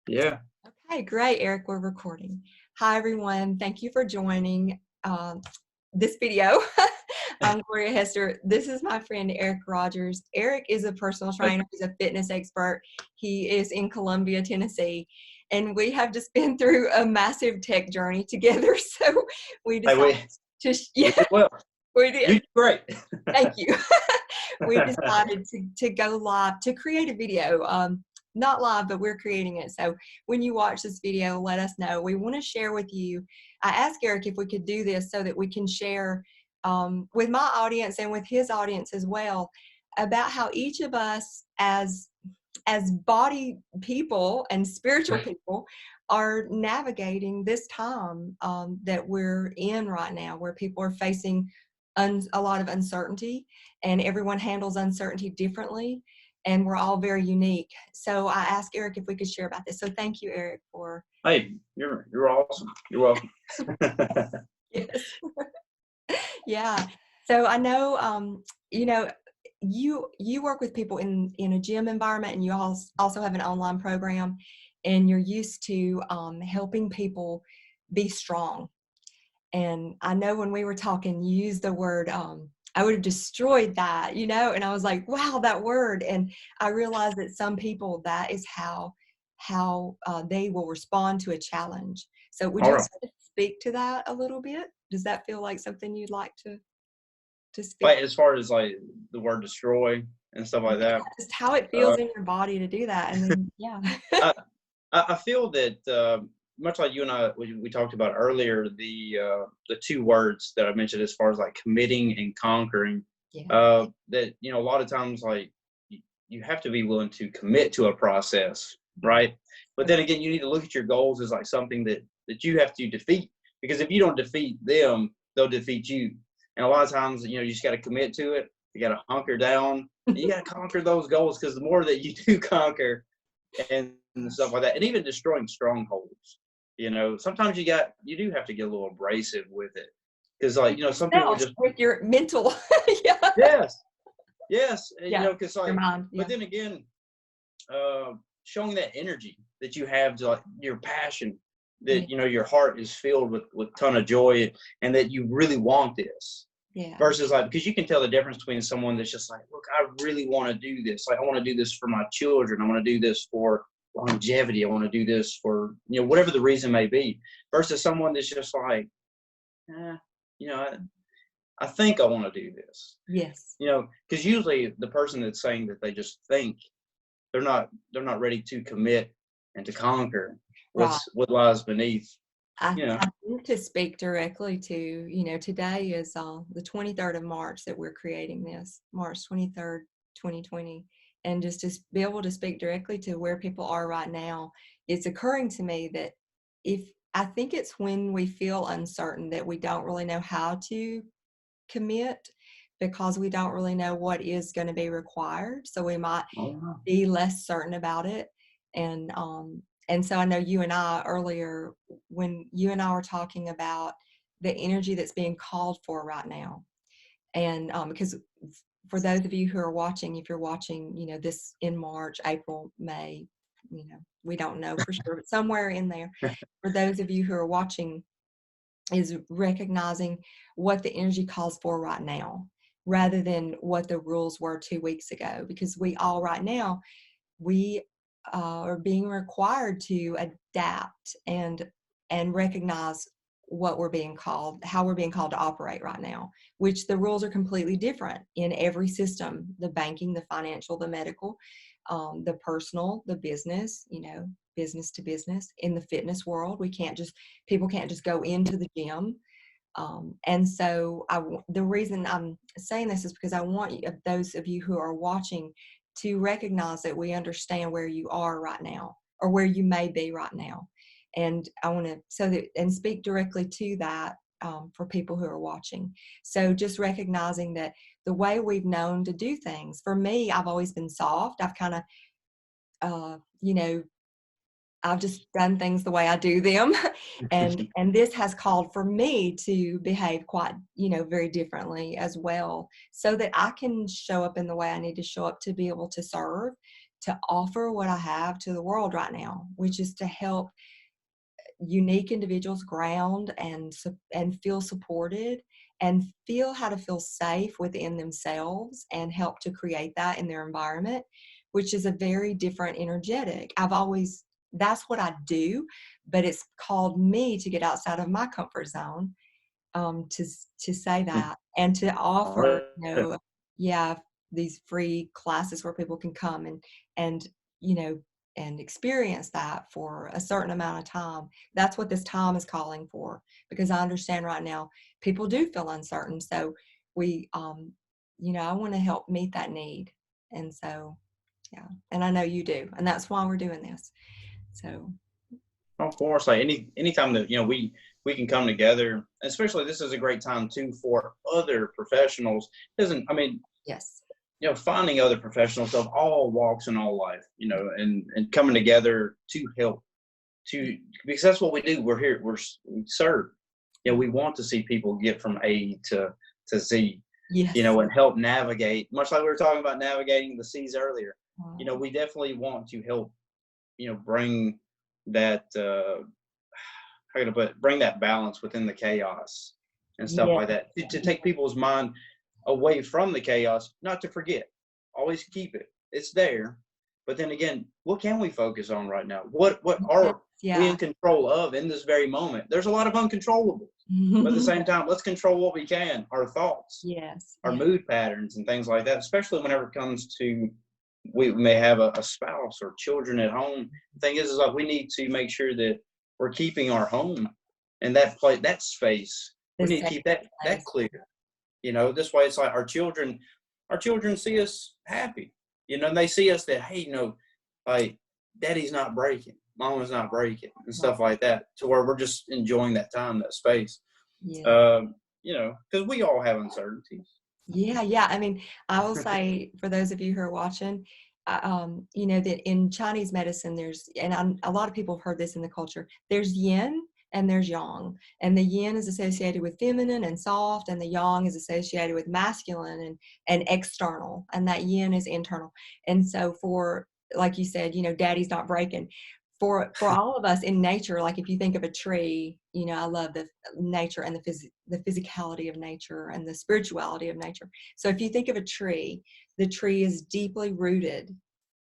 Yeah. Okay, great, Eric. We're recording. Hi, everyone. Thank you for joining this video. I'm Gloria Hester. This is my friend Eric Rodgers. Eric is a personal trainer. He's a fitness expert. He is in Columbia, Tennessee. And we have just been through a massive tech journey together. So we Hey, decided to, we yeah, did well. we You did. did great. Thank you. We decided to go live to create a video. Not live, but we're creating it. So when you watch this video, let us know. We want to share with you. I asked Eric if we could do this so that we can share with my audience and with his audience as well about how each of us as body people and spiritual people are navigating this time that we're in right now, where people are facing a lot of uncertainty, and everyone handles uncertainty differently, and we're all very unique. So I asked Eric if we could share about this. So thank you, Eric, for Hey, you're awesome. You're welcome. yes. Yeah. So I know you know you work with people in a gym environment, and you also have an online program, and you're used to helping people be strong. And I know when we were talking, you used the word, I would have destroyed that, and I was like, wow, that word. And I realized that some people, that is how they will respond to a challenge. So would All you right. speak to that a little bit? Does that feel like something you'd like to speak? Like as far as like the word destroy and stuff like Yeah, that. just how it Uh, feels in your body to do that. And then, yeah. I I feel that much like you and I we talked about earlier, the two words that I mentioned as far as like committing and conquering. Yeah. That a lot of times like you have to be willing to commit to a process, right? But then again, you need to look at your goals as like something that you have to defeat, because if you don't defeat them, they'll defeat you. And a lot of times, you just got to commit to it. You got to hunker down. You got to conquer those goals, because the more that you do conquer and stuff like that, and even destroying strongholds, sometimes you do have to get a little abrasive with it, because like some people Yourself just with your mental. Yeah. yes, yes, Yeah. because Your like, mind. but Yeah. then again, showing that energy that you have to like your passion, Yeah. that your heart is filled with ton of joy, and that you really want this, Yeah. versus like, because you can tell the difference between someone that's just like, look, I really want to do this, like I want to do this for my children, I want to do this for longevity, I want to do this for whatever the reason may be, versus someone that's just like, eh, you know I think I want to do this, Yes. because usually the person that's saying that they just think, they're not ready to commit and to conquer Right. what lies beneath. You know. I think to speak directly to, today is the 23rd of March that we're creating this, March 23rd, 2020. And just to be able to speak directly to where people are right now, it's occurring to me that I think it's when we feel uncertain that we don't really know how to commit, because we don't really know what is going to be required. So we might Oh, be less certain about it. And so I know you and I earlier, when you and I were talking about the energy that's being called for right now. And because for those of you who are watching, if you're watching, this in March, April, May, we don't know for sure, but somewhere in there, for those of you who are watching, is recognizing what the energy calls for right now, rather than what the rules were 2 weeks ago. Because we all right now, we are being required to adapt and recognize what we're being called, how we're being called to operate right now, which the rules are completely different in every system: the banking, the financial, the medical, the personal, the business, business to business. In the fitness world, people can't just go into the gym. And so the reason I'm saying this is because I want those of you who are watching to recognize that we understand where you are right now, or where you may be right now. And I want to and speak directly to that for people who are watching. So just recognizing that the way we've known to do things, for me, I've always been soft. I've kind of, I've just done things the way I do them. And this has called for me to behave quite, very differently as well, so that I can show up in the way I need to show up to be able to serve, to offer what I have to the world right now, which is to help unique individuals ground and feel supported and feel how to feel safe within themselves and help to create that in their environment, which is a very different energetic. That's what I do, but it's called me to get outside of my comfort zone, to say that and to offer, yeah, these free classes where people can come and you know and experience that for a certain amount of time. That's what this time is calling for, because I understand right now people do feel uncertain. So we, I want to help meet that need. And so, yeah, and I know you do, and that's why we're doing this. So, Of course, like anytime that we can come together, especially this is a great time too for other professionals. Doesn't I mean yes, finding other professionals of all walks and all life, and coming together to help, because that's what we do. We're here. We serve. We want to see people get from A to Z. yes, And help navigate, much like we were talking about navigating the seas earlier. We definitely want to help, bring that, how can I put it, bring that balance within the chaos and stuff yeah, like that, to take people's mind away from the chaos, not to forget, always keep it. It's there. But then again, what can we focus on right now? What are we in control of in this very moment? There's a lot of uncontrollables. But at the same time, let's control what we can, our thoughts, yes, our mood patterns and things like that, especially whenever it comes to, we may have a spouse or children at home. The thing is like we need to make sure that we're keeping our home and that space. We need to keep that clear. This way it's like our children see us happy. And they see us that, hey, like daddy's not breaking, mama's not breaking, and stuff like that, to where we're just enjoying that time, that space. yeah. Because we all have uncertainties. Yeah. I mean, I will say, for those of you who are watching, that in Chinese medicine, a lot of people have heard this in the culture, there's yin and there's yang. And the yin is associated with feminine and soft, and the yang is associated with masculine and external. And that yin is internal. And so like you said, daddy's not breaking. For all of us in nature, like if you think of a tree, I love the nature and the physicality of nature and the spirituality of nature. So if you think of a tree, the tree is deeply rooted,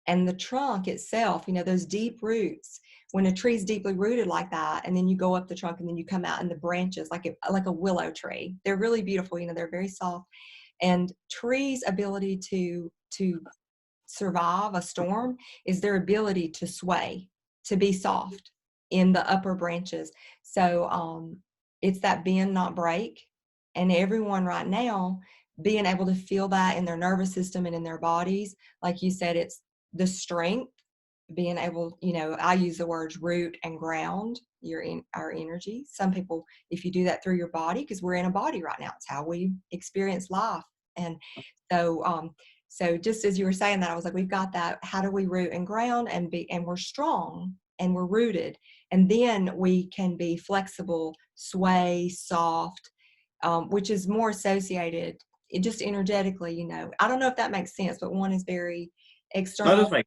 and the trunk itself, those deep roots, when a tree is deeply rooted like that, and then you go up the trunk and then you come out, and the branches, like a willow tree, they're really beautiful. They're very soft. And trees' ability to survive a storm is their ability to sway, to be soft in the upper branches. So it's that bend, not break. And everyone right now being able to feel that in their nervous system and in their bodies, like you said, it's the strength, being able, I use the words root and ground our energy. Some people, if you do that through your body, because we're in a body right now, it's how we experience life. And so just as you were saying that, I was like, we've got that. How do we root and ground and we're strong and we're rooted, and then we can be flexible, sway, soft, which is more associated just energetically. I don't know if that makes sense, but one is very external. That does make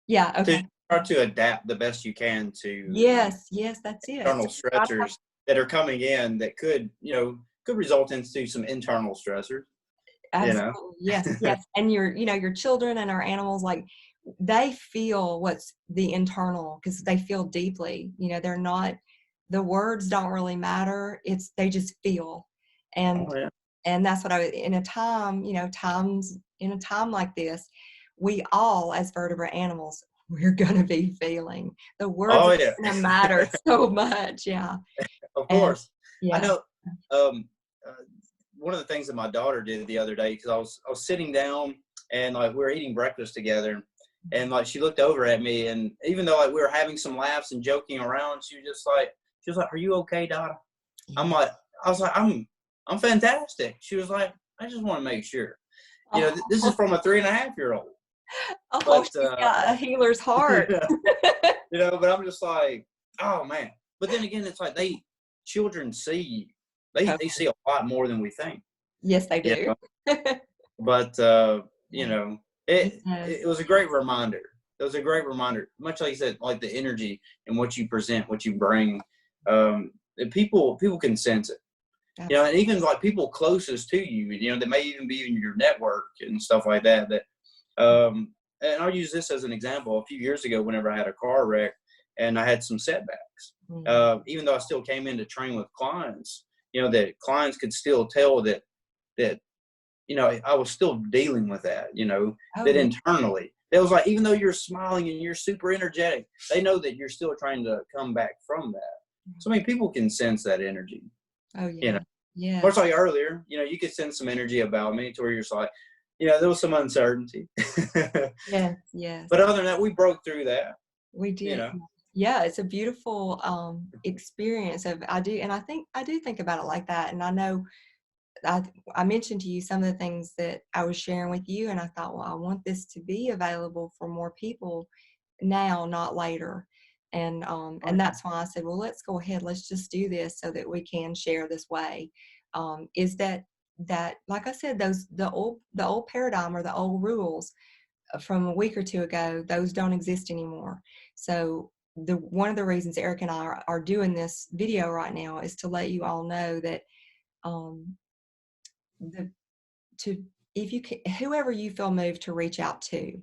Yeah. Okay. To try to adapt the best you can to yes, that's it. external stressors that are coming in that could result into some internal stressors. Absolutely. Yes. And your children and our animals, like, they feel what's the internal, because they feel deeply. They're not, the words don't really matter. They just feel. And and that's what in a time, in a time like this, we all, as vertebrate animals, we're going to be feeling. The words are going to matter so much. Yeah. Of course. Yeah. I know. One of the things that my daughter did the other day, because I was sitting down and like we were eating breakfast together, and like she looked over at me, and even though like we were having some laughs and joking around, she was like, "Are you okay, Dada?" I was like, I'm fantastic. She was like, I just want to make sure. This is from a 3.5-year-old. Oh, she's got a healer's heart. But I'm just like, oh man. But then again, it's like children see, they see a lot more than we think. Yes, they do. But it was a great reminder That was a great reminder. Much like you said, like the energy and what you present, what you bring, that people can sense it. You know, and even like people closest to you, you know, that may even be in your network and stuff like that. And I'll use this as an example. A few years ago, whenever I had a car wreck and I had some setbacks, even though I still came in to train with clients, you know, that clients could still tell that, you know, I was still dealing with that, you know, that internally. It was like, even though you're smiling and you're super energetic, they know that you're still trying to come back from that. So, I mean, people can sense that energy. Oh, yeah. You know, Yeah. much like earlier, you know, you could sense some energy about me to where you're just like, you know, there was some uncertainty. Yes, yes. But other than that, we broke through that. We did. You know? Yeah, it's a beautiful experience I do think about it like that. And I know I mentioned to you some of the things that I was sharing with you, and I thought, well, I want this to be available for more people now, not later. And that's why I said, well, let's go ahead, let's just do this so that we can share this way. Is that like I said, the old paradigm or the old rules from a week or two ago, those don't exist anymore. So one of the reasons Eric and I are doing this video right now is to let you all know that if you can, whoever you feel moved to reach out to,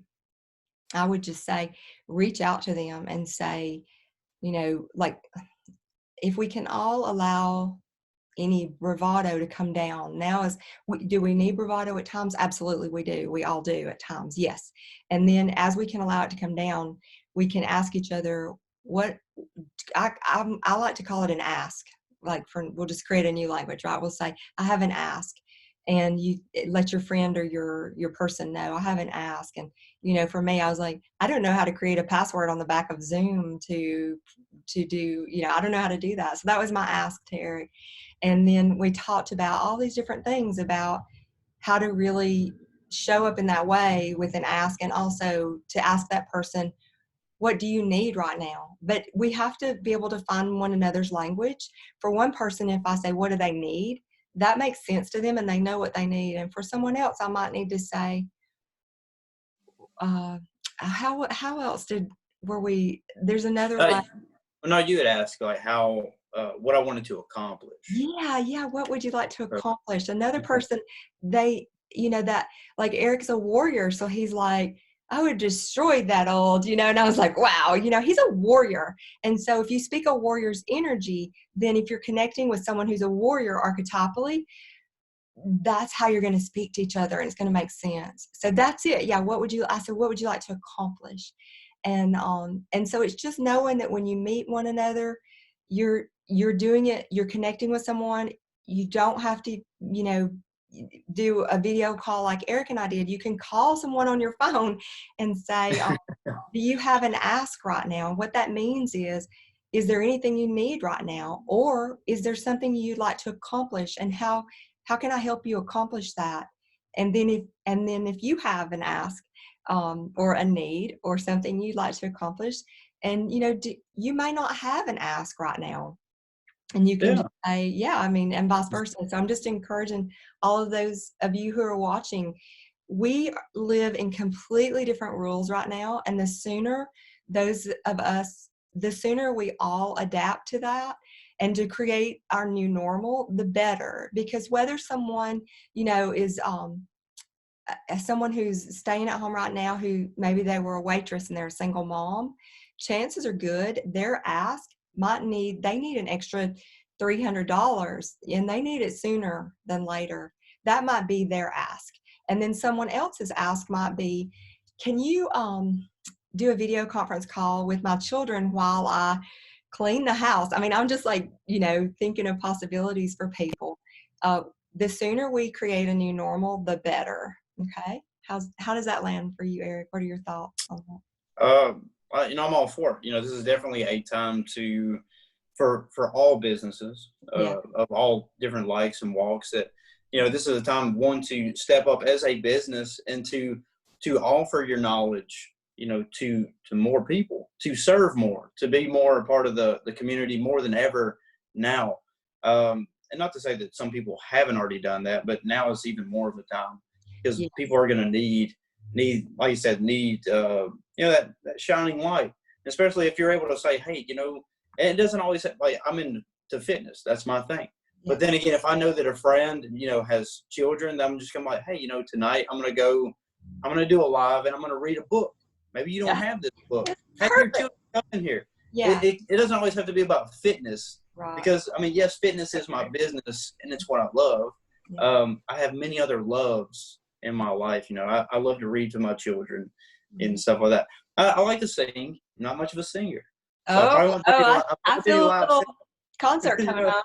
I would just say reach out to them and say, you know, like, if we can all allow any bravado to come down. Now, do we need bravado at times? Absolutely, we do. We all do at times, yes. And then as we can allow it to come down, we can ask each other what I like to call it an ask. Like, we'll just create a new language, right? We'll say, I have an ask. And you let your friend or your person know, I have an ask. And, you know, for me, I was like, I don't know how to create a password on the back of Zoom to do, you know, I don't know how to do that. So that was my ask to Eric. And then we talked about all these different things about how to really show up in that way with an ask, and also to ask that person, what do you need right now? But we have to be able to find one another's language. For one person, if I say, what do they need? That makes sense to them and they know what they need. And for someone else, I might need to say, how else there's another way. Well, no, you had asked like what I wanted to accomplish. Yeah. What would you like to accomplish? Another person, that, like, Eric's a warrior. So he's like, I would destroy that old, you know, and I was like, wow, you know, he's a warrior. And so if you speak a warrior's energy, then if you're connecting with someone who's a warrior archetypally, that's how you're going to speak to each other, and it's going to make sense. So that's it. Yeah. I said, what would you like to accomplish? And so it's just knowing that when you meet one another, you're doing it, you're connecting with someone. You don't have to, you know, do a video call like Eric and I did. You can call someone on your phone and say, do you have an ask right now? What that means is there anything you need right now? Or is there something you'd like to accomplish? And how can I help you accomplish that? And then if you have an ask, or a need or something you'd like to accomplish, and, you know, you may not have an ask right now. And you can just say, yeah, I mean, and vice versa. So I'm just encouraging all of those of you who are watching. We live in completely different rules right now. And the sooner we all adapt to that and to create our new normal, the better. Because whether someone, you know, is someone who's staying at home right now, who maybe they were a waitress and they're a single mom, chances are good their ask they need an extra $300, and they need it sooner than later. That might be their ask. And then someone else's ask might be, can you do a video conference call with my children while I clean the house? I mean, I'm just like, you know, thinking of possibilities for people. The sooner we create a new normal, the better. Okay. How does that land for you, Eric? What are your thoughts on that? You know, I'm all for it. You know, this is definitely a time for all businesses of all different likes and walks, that, you know, this is a time, one, to step up as a business and to offer your knowledge, you know, to more people, to serve more, to be more a part of the community more than ever now. And not to say that some people haven't already done that, but now is even more of a time, because people are going to need like you said, that shining light, especially if you're able to say, hey, and it doesn't always like I'm into fitness. That's my thing. Yeah. But then again, if I know that a friend, has children, then I'm just going to like, hey, tonight I'm going to do a live and I'm going to read a book. Maybe you don't have this book. Have your children come in here. Yeah. It doesn't always have to be about fitness. Right. Because, yes, fitness is my business and it's what I love. Yeah. I have many other loves in my life. I love to read to my children and stuff like that. I like to sing. Not much of a singer. So I feel a little concert coming on.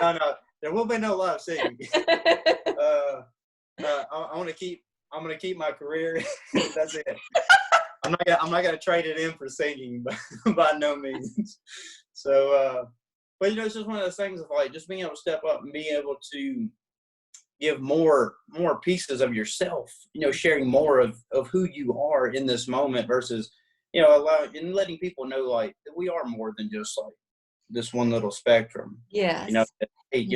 No, there will be no live singing. I'm gonna keep my career. That's it. I'm not gonna trade it in for singing, by no means. So, but it's just one of those things of like just being able to step up and being able to give more pieces of yourself. Sharing more of who you are in this moment versus allowing and letting people know like that we are more than just like this one little spectrum. Yes. Hey,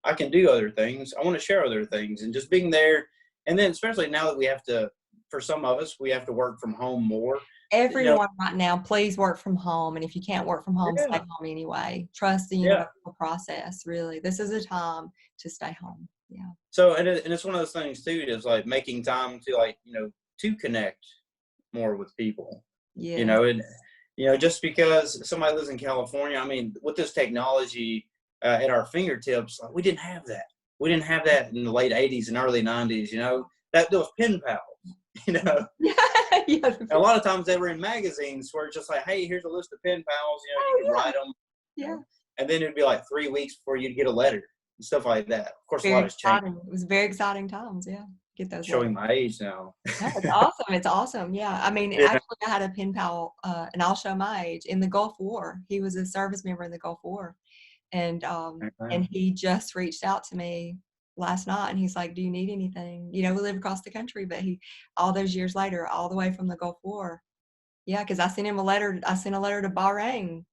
I can do other things. I want to share other things, and just being there. And then especially now that we have to, for some of us, we have to work from home more. Everyone right now, please work from home. And if you can't work from home, stay home anyway. Trust the universal process, really. This is a time to stay home. Yeah. So, and it's one of those things too, is like making time to like, to connect more with people. Yeah. Just because somebody lives in California, I mean, with this technology at our fingertips, like, we didn't have that. We didn't have that in the late 80s and early 90s, that there was pen pals, Yeah. A lot of times they were in magazines where it's just like, hey, here's a list of pen pals, you can write them. Yeah. And then it'd be like 3 weeks before you'd get a letter and stuff like that. Of course, Very a lot has changed. It was very exciting times. Yeah. Get those Showing letters. my age now. No, it's awesome. It's awesome. Yeah. I mean, actually, I had a pen pal, and I'll show my age, in the Gulf War. He was a service member in the Gulf War. And he just reached out to me last night, and he's like, do you need anything? We live across the country, but all those years later, all the way from the Gulf War. Yeah. Cause I sent him a letter. I sent a letter to Bahrain,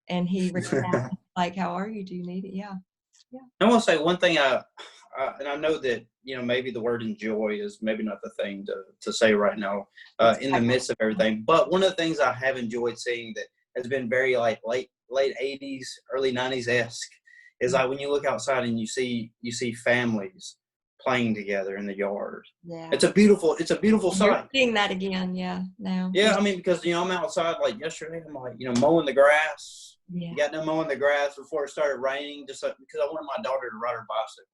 and he reached out like, how are you? Do you need it? Yeah. Yeah. I want to say one thing, and I know that, maybe the word enjoy is maybe not the thing to say right now in the midst of everything. But one of the things I have enjoyed seeing that has been very like late 80s, early 90s-esque is like when you look outside and you see families playing together in the yard. Yeah. It's a beautiful sight. You're seeing that again. Yeah. Now. Yeah. I mean, because, I'm outside like yesterday, I'm like, mowing the grass. Yeah. Got done mowing the grass before it started raining, just like, because I wanted my daughter to ride her bicycle.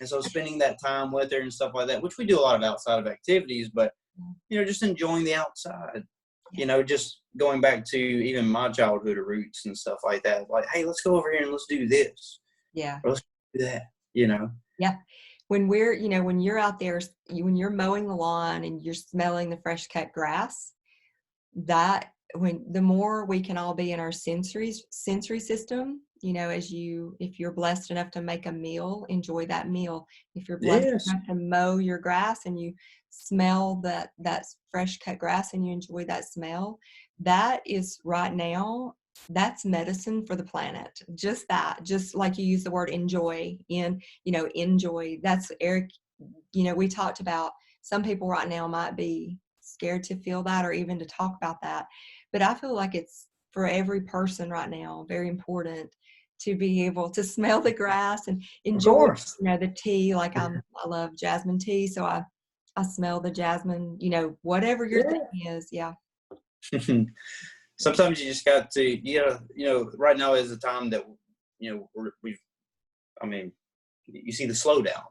And so spending that time with her and stuff like that, which we do a lot of outside of activities, but, just enjoying the outside, just going back to even my childhood roots and stuff like that. Like, hey, let's go over here and let's do this. Yeah. Or let's do that, Yeah. When when you're out there, when you're mowing the lawn and you're smelling the fresh cut grass, the more we can all be in our sensory system, if you're blessed enough to make a meal, enjoy that meal. If you're blessed enough to mow your grass and you smell that fresh cut grass and you enjoy that smell, that is right now, that's medicine for the planet. Just like you use the word enjoy enjoy. That's Eric, we talked about some people right now might be scared to feel that or even to talk about that. But I feel like it's for every person right now, very important to be able to smell the grass and enjoy, the tea. Like I love jasmine tea. So I smell the jasmine, whatever your thing is. Yeah. Sometimes you just got to, right now is the time that, you see the slowdown.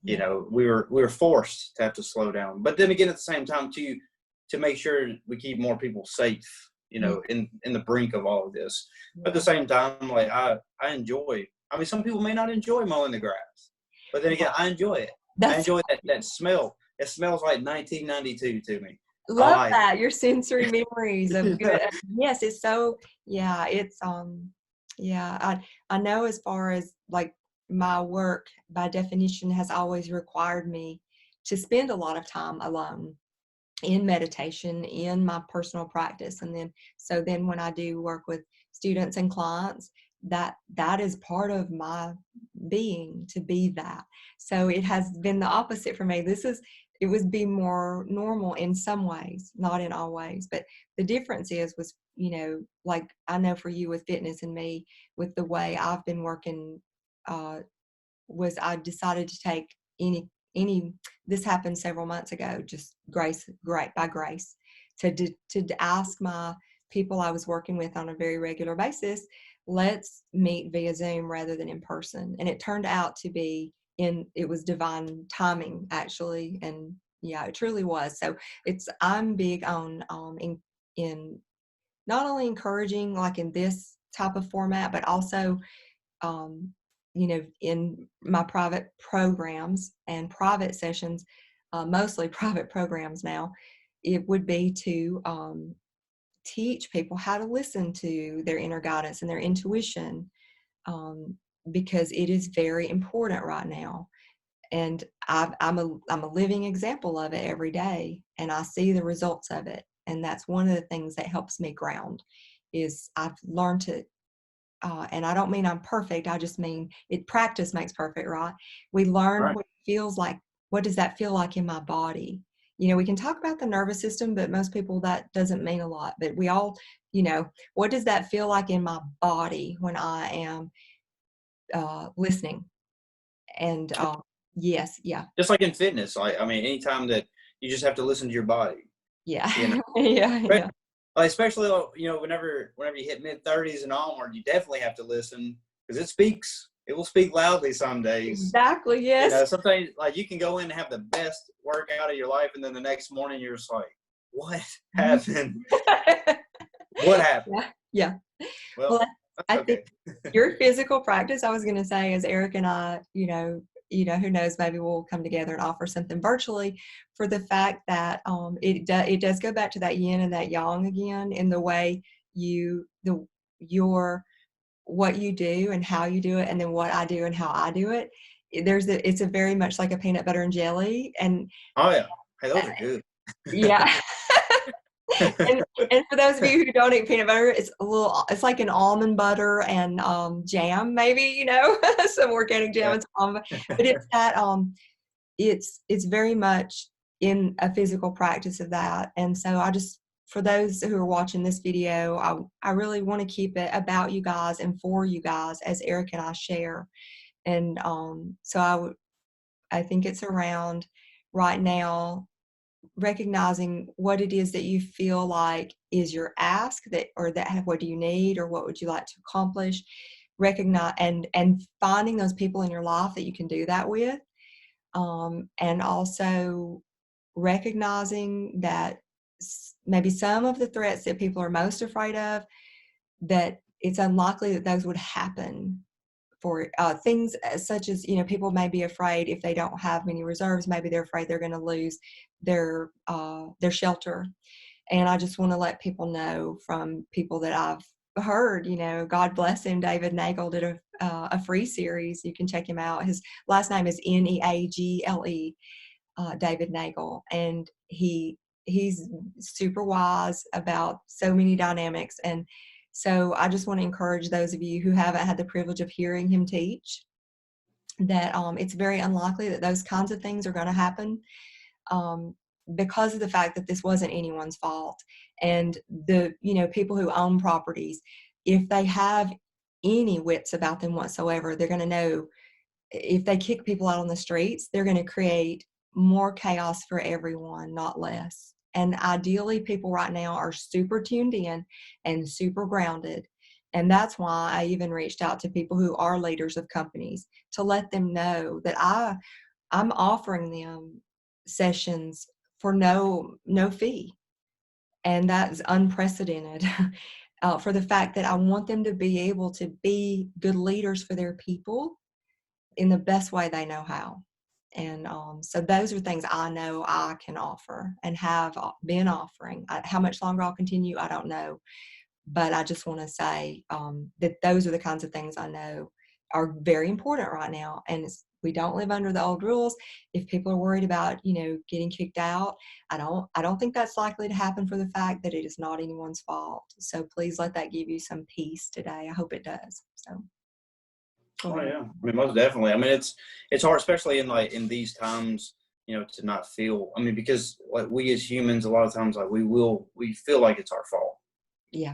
We were forced to have to slow down. But then again, at the same time, to make sure we keep more people safe, in the brink of all of this. But at the same time, like I enjoy. Some people may not enjoy mowing the grass, but then again, I enjoy it. I enjoy that smell. It smells like 1992 to me. Love that, your sensory memories of good. Yes, it's so. Yeah, it's I know as far as like my work by definition has always required me to spend a lot of time alone in meditation, in my personal practice. And then when I do work with students and clients, that is part of my being, to be that. So it has been the opposite for me. it would be more normal in some ways, not in all ways. But the difference was, like I know for you with fitness and me with the way I've been working, was I decided to take any, this happened several months ago, just by grace, to ask my people I was working with on a very regular basis, let's meet via Zoom rather than in person. And it turned out to be it was divine timing, actually. And yeah, it truly was. So I'm big on, in not only encouraging like in this type of format, but also, in my private programs and private sessions, mostly private programs now, it would be to teach people how to listen to their inner guidance and their intuition, because it is very important right now. And I'm a living example of it every day, and I see the results of it. And that's one of the things that helps me ground, is I've learned to, and I don't mean I'm perfect. I just mean practice makes perfect, right? We learn Right. what it feels like. What does that feel like in my body? We can talk about the nervous system, but most people that doesn't mean a lot. But we all, what does that feel like in my body when I am listening? And yes, yeah, Just like in fitness, I mean, anytime that you just have to listen to your body, yeah, you know. yeah, yeah. Especially, whenever you hit mid-30s and onward, you definitely have to listen, because it will speak loudly some days. Exactly. Yes. Sometimes, like, you can go in and have the best workout of your life, and then the next morning you're just like, what happened? What happened? Yeah. Yeah. Well, Well, I okay. think your physical practice, I was going to say, is Eric and I, who knows, maybe we'll come together and offer something virtually, for the fact that it does go back to that yin and that yang again, in the way what you do and how you do it, and then what I do and how I do it. It's a very much like a peanut butter and jelly, and Oh yeah, hey, those are good. yeah. And for those of you who don't eat peanut butter, it's like an almond butter and jam, maybe, some organic jam Yeah. and some almond, but it's that it's very much in a physical practice of that. And so for those who are watching this video, I really want to keep it about you guys and for you guys, as Eric and I share. And so I think it's around right now, recognizing what it is that you feel like is your ask, what do you need, or what would you like to accomplish. Recognize and finding those people in your life that you can do that with, and also recognizing that maybe some of the threats that people are most afraid of, that it's unlikely that those would happen. For things such as, people may be afraid if they don't have many reserves, maybe they're afraid they're going to lose their shelter. And I just want to let people know, from people that I've heard, God bless him, David Nagel did a free series. You can check him out. His last name is Neagle, David Nagel, and he's super wise about so many dynamics. And so I just want to encourage those of you who haven't had the privilege of hearing him teach, that it's very unlikely that those kinds of things are going to happen, because of the fact that this wasn't anyone's fault. And the people who own properties, if they have any wits about them whatsoever, they're going to know, if they kick people out on the streets, they're going to create more chaos for everyone, not less. And ideally, people right now are super tuned in and super grounded. And that's why I even reached out to people who are leaders of companies, to let them know that I'm offering them sessions for no fee. And that's unprecedented. For the fact that I want them to be able to be good leaders for their people in the best way they know how. And so those are things I know I can offer and have been offering. How much longer I'll continue, I don't know. But I just want to say that those are the kinds of things I know are very important right now. And we don't live under the old rules. If people are worried about, getting kicked out, I don't think that's likely to happen, for the fact that it is not anyone's fault. So please let that give you some peace today. I hope it does. So. Oh yeah, I mean, most definitely. I mean, it's hard, especially in these times. to not feel, I mean, because like we as humans, a lot of times, like we feel like it's our fault, Yeah.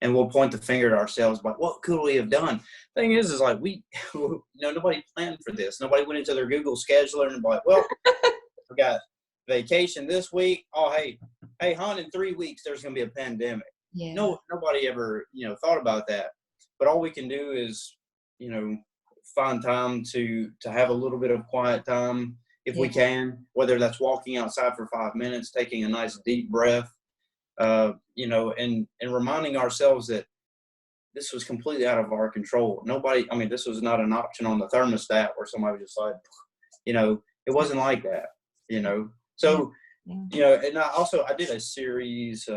and we'll point the finger at ourselves, like, what could we have done? Thing is like nobody planned for this. Nobody went into their Google scheduler and like, well, we got vacation this week. Oh, hey, hon, in 3 weeks, there's going to be a pandemic. Yeah. No, nobody ever, thought about that. But all we can do is, find time to have a little bit of quiet time if we can, whether that's walking outside for 5 minutes, taking a nice deep breath, and reminding ourselves that this was completely out of our control. This was not an option on the thermostat where somebody just like, it wasn't like that, So, and I did a series,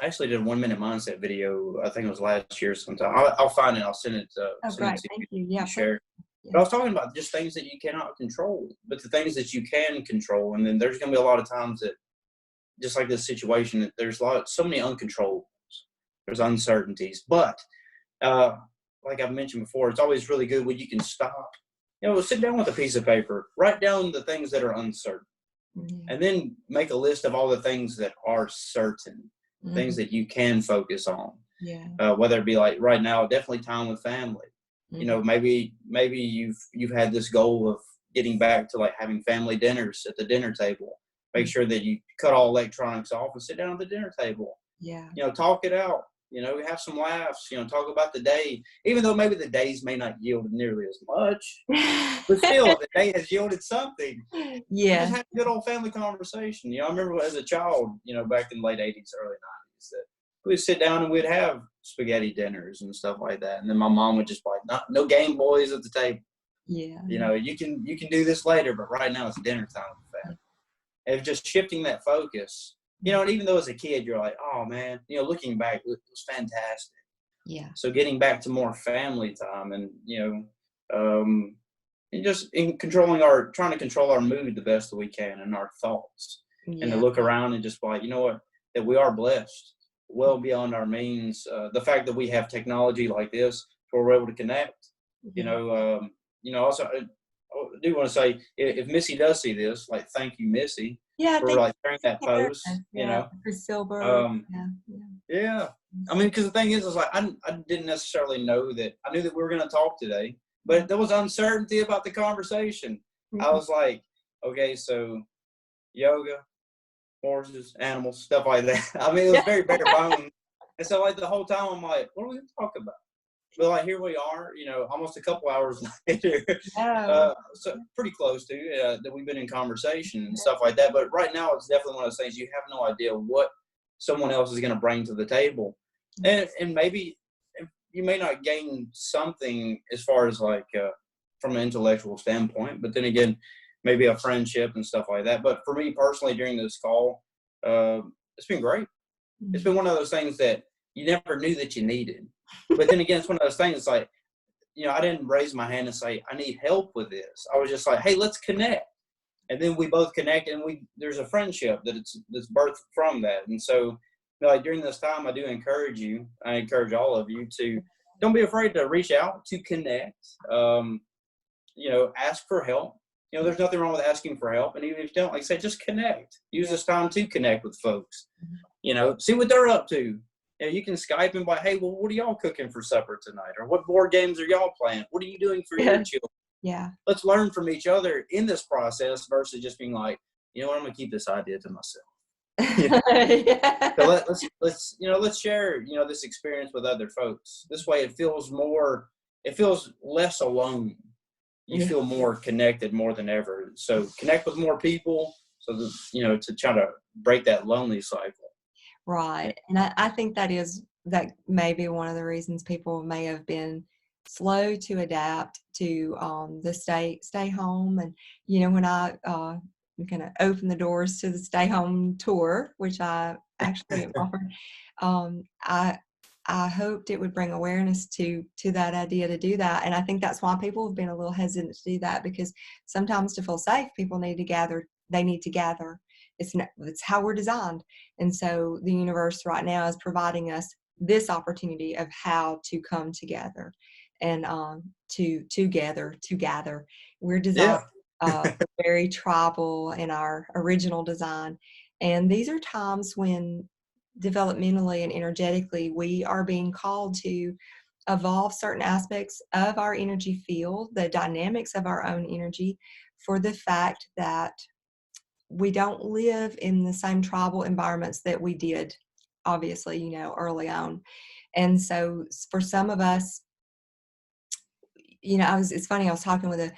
I actually did a 1 minute mindset video. I think it was last year sometime. I'll find it. I'll send it to, Thank you. Yeah. Share. Yeah. But I was talking about just things that you cannot control, but the things that you can control. And then there's going to be a lot of times that, just like this situation, that there's so many uncontrollables. There's uncertainties. But like I've mentioned before, it's always really good when you can stop. Sit down with a piece of paper, write down the things that are uncertain, and then make a list of all the things that are certain. Things that you can focus on, whether it be like right now, definitely time with family. Maybe you've had this goal of getting back to like having family dinners at the dinner table. Make sure that you cut all electronics off and sit down at the dinner table. Talk it out. Have some laughs. Talk about the day, even though maybe the days may not yield nearly as much, but still the day has yielded something. Just have a good old family conversation. I remember as a child, back in the late 80s, early 90s, that we'd sit down and we'd have spaghetti dinners and stuff like that. And then my mom would just be like, no Game Boys at the table. You can do this later, but right now it's dinner time with family. And just shifting that focus. And even though as a kid, you're like, oh man, looking back, it was fantastic. So getting back to more family time and, and just trying to control our mood the best that we can and our thoughts, and to look around and just be like, what, that we are blessed well beyond our means. The fact that we have technology like this where we're able to connect, also I do want to say, if Missy does see this, like, thank you, Missy, for like sharing that post, for silver. I mean, because the thing is like, I didn't necessarily know that. I knew that we were going to talk today, but there was uncertainty about the conversation. I was like, okay, so yoga, horses, animals, stuff like that. I mean, it was very bare bones. And so like the whole time I'm like, what are we going to talk about? But like, here we are, almost a couple hours later, so pretty close to that we've been in conversation and stuff like that. But right now, it's definitely one of those things you have no idea what someone else is going to bring to the table, and maybe you may not gain something as far as like from an intellectual standpoint, but then again, maybe a friendship and stuff like that. But for me personally, during this call, it's been great. It's been one of those things that you never knew that you needed. But then again, it's one of those things like, I didn't raise my hand and say, I need help with this. I was just like, hey, let's connect. And then we both connect, and there's a friendship that's birthed from that. And so, like, during this time, I encourage all of you to don't be afraid to reach out, to connect, ask for help. There's nothing wrong with asking for help. And even if you don't, like I said, just connect. Use this time to connect with folks. See what they're up to. You can Skype and be like, hey, well, what are y'all cooking for supper tonight? Or what board games are y'all playing? What are you doing for your children? Let's learn from each other in this process versus just being like, I'm going to keep this idea to myself. So let's share, this experience with other folks. This way it feels less alone. You feel more connected more than ever. So connect with more people so that, to try to break that lonely cycle. Right. And I think that may be one of the reasons people may have been slow to adapt to the stay home. And, when I kind of opened the doors to the stay home tour, which I actually offered, I hoped it would bring awareness to that idea to do that. And I think that's why people have been a little hesitant to do that, because sometimes to feel safe, people need to gather. They need to gather. It's how we're designed. And so the universe right now is providing us this opportunity of how to come together and to gather. We're designed We're very tribal in our original design. And these are times when developmentally and energetically we are being called to evolve certain aspects of our energy field, the dynamics of our own energy, for the fact that we don't live in the same tribal environments that we did, obviously, early on. And so for some of us, it's funny, I was talking with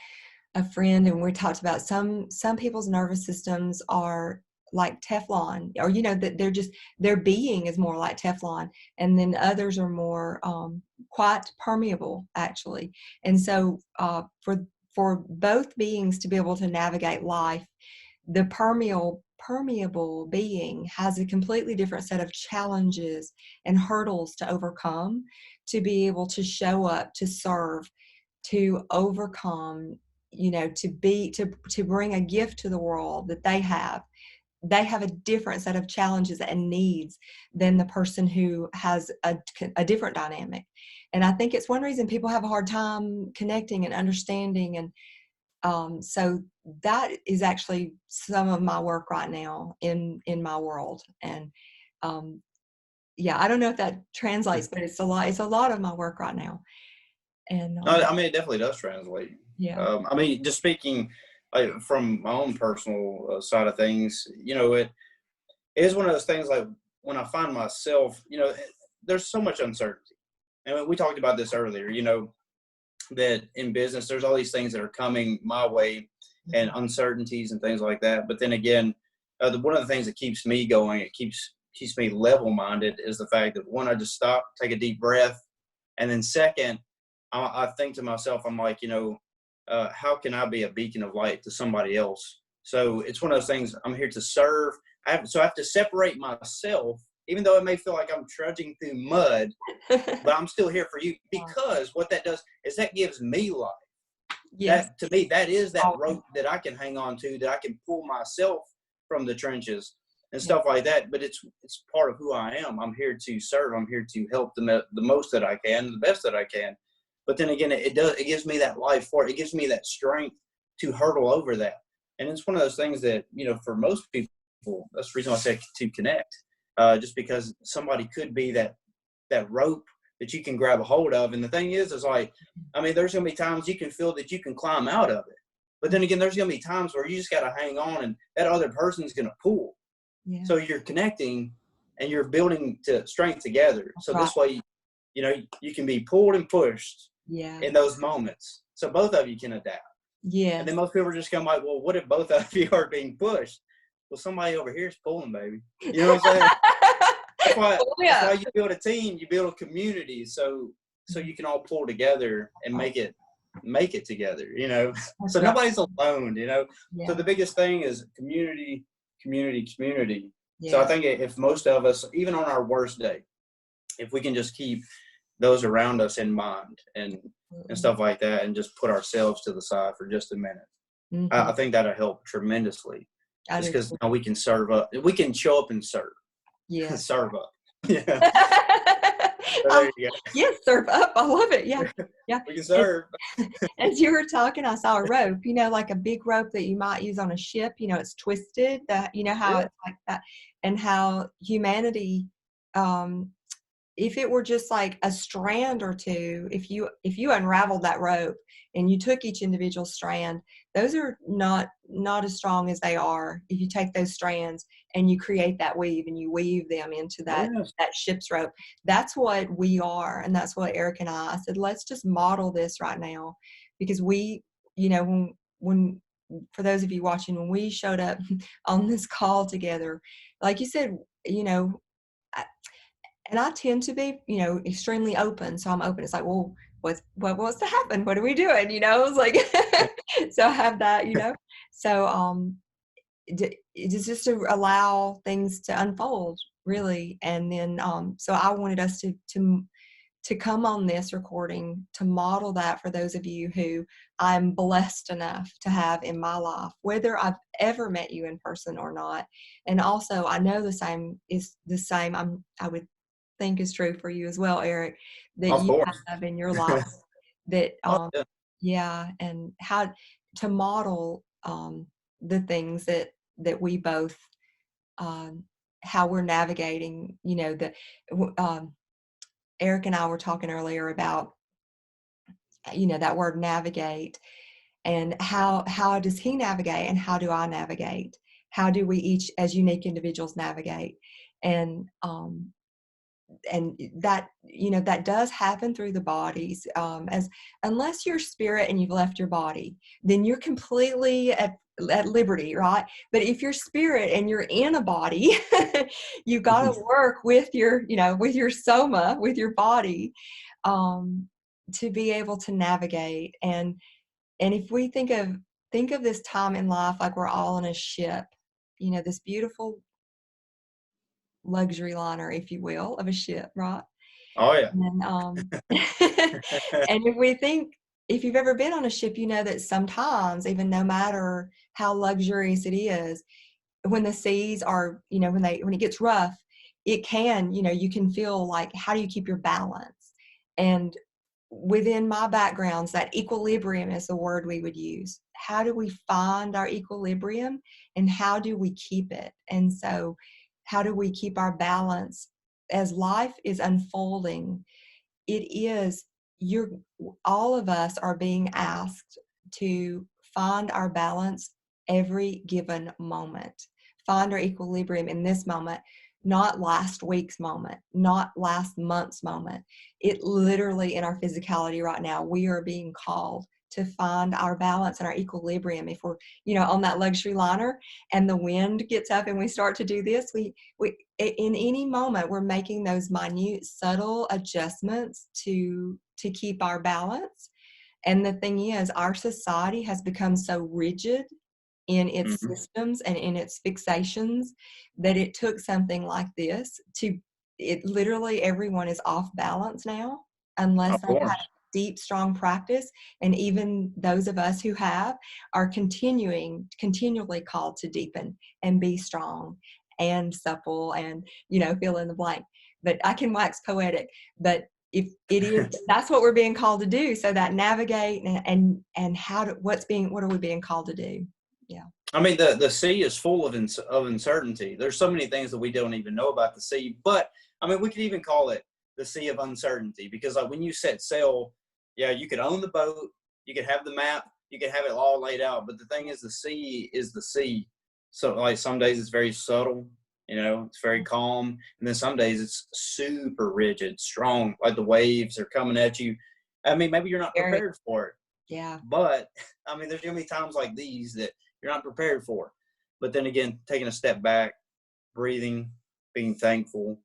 a friend, and we talked about some people's nervous systems are like Teflon, or that their being is more like Teflon, and then others are more quite permeable, actually. And so for both beings to be able to navigate life, the permeable being has a completely different set of challenges and hurdles to overcome, to be able to show up, to serve, to overcome, to bring a gift to the world that they have a different set of challenges and needs than the person who has a different dynamic. And I think it's one reason people have a hard time connecting and understanding. And so that is actually some of my work right now in my world. And I don't know if that translates, but it's a lot of my work right now. And I mean, it definitely does translate. Yeah. I mean, just speaking from my own personal side of things, it is one of those things, like when I find myself, there's so much uncertainty. And we talked about this earlier, that in business, there's all these things that are coming my way and uncertainties and things like that. But then again, one of the things that keeps me going, it keeps me level-minded, is the fact that, one, I just stop, take a deep breath. And then second, I think to myself, I'm like, how can I be a beacon of light to somebody else? So it's one of those things, I'm here to serve. I have to separate myself, even though it may feel like I'm trudging through mud, but I'm still here for you, because what that does is that gives me life. Yes. That, to me, that is that rope that I can hang on to, that I can pull myself from the trenches and stuff like that. But it's part of who I am. I'm here to serve. I'm here to help the most that I can, the best that I can. But then again, it gives me that life for it. It gives me that strength to hurdle over that. And it's one of those things that, for most people, that's the reason why I say to connect, just because somebody could be that rope that you can grab a hold of. And the thing is like, I mean, there's going to be times you can feel that you can climb out of it. But then again, there's going to be times where you just got to hang on, and that other person's going to pull. Yeah. So you're connecting and you're building to strength together. So this way, you can be pulled and pushed in those moments. So both of you can adapt. Yeah. And then most people are just going like, well, what if both of you are being pushed? Well, somebody over here is pulling, baby. You know what I'm saying? That's why you build a team, you build a community, so you can all pull together and make it together, So nobody's alone, Yeah. So the biggest thing is community. Yeah. So I think if most of us, even on our worst day, if we can just keep those around us in mind and stuff like that, and just put ourselves to the side for just a minute, I think that'll help tremendously. Just because we can serve up, we can show up and serve. Yeah. Serve up. Yeah. So there you go. Yes, serve up. I love it. Yeah. Yeah. We can serve. As you were talking, I saw a rope, like a big rope that you might use on a ship. It's twisted, how it's like that, and how humanity, if it were just like a strand or two, if you unraveled that rope and you took each individual strand, those are not as strong as they are if you take those strands and you create that weave and you weave them into that ship's rope. That's what we are, and that's what Eric and I said, let's just model this right now, because we, when for those of you watching, when we showed up on this call together, like you said, and I tend to be, extremely open. So I'm open. It's like, well, what wants to happen? What are we doing? It's like, so I have that, So it's just to allow things to unfold, really. And then, so I wanted us to come on this recording to model that for those of you who I'm blessed enough to have in my life, whether I've ever met you in person or not. And also, I know the same is the same. I would think is true for you as well, Eric, that you have in your life. That and how to model the things that we both, how we're navigating, Eric and I were talking earlier about, that word navigate, and how does he navigate and how do I navigate? How do we each as unique individuals navigate? And that, that does happen through the bodies, as unless you're spirit and you've left your body, then you're completely at liberty, right? But if you're spirit and you're in a body, you got to work with your, with your soma, with your body, to be able to navigate. And if we think of this time in life like we're all on a ship, this beautiful luxury liner, if you will, of a ship, right? Oh yeah. And and if you've ever been on a ship, you know that sometimes, even no matter how luxurious it is, when the seas are, when it gets rough, it can, you can feel like, how do you keep your balance? And within my backgrounds, that equilibrium is the word we would use. How do we find our equilibrium and how do we keep it? And so how do we keep our balance as life is unfolding? All of us are being asked to find our balance every given moment, find our equilibrium in this moment, not last week's moment, not last month's moment. It literally, in our physicality right now, we are being called to find our balance and our equilibrium. If we're, on that luxury liner and the wind gets up and we start to do this, we in any moment, we're making those minute, subtle adjustments to keep our balance. And the thing is, our society has become so rigid in its systems and in its fixations that it took something like this literally everyone is off balance now, unless Of they've had course. deep, strong practice. And even those of us who have are continually called to deepen and be strong and supple and, fill in the blank. But I can wax poetic, but if it is, that's what we're being called to do. So that navigate and what are we being called to do? Yeah. I mean, the sea is full of uncertainty. There's so many things that we don't even know about the sea. But I mean, we could even call it the sea of uncertainty, because like when you set sail, yeah, you could own the boat, you could have the map, you could have it all laid out. But the thing is, the sea is the sea. So like some days it's very subtle, it's very calm, and then some days it's super rigid, strong, like the waves are coming at you. I mean, maybe you're not prepared for it. Yeah. But I mean, there's gonna be times like these that you're not prepared for. But then again, taking a step back, breathing, being thankful,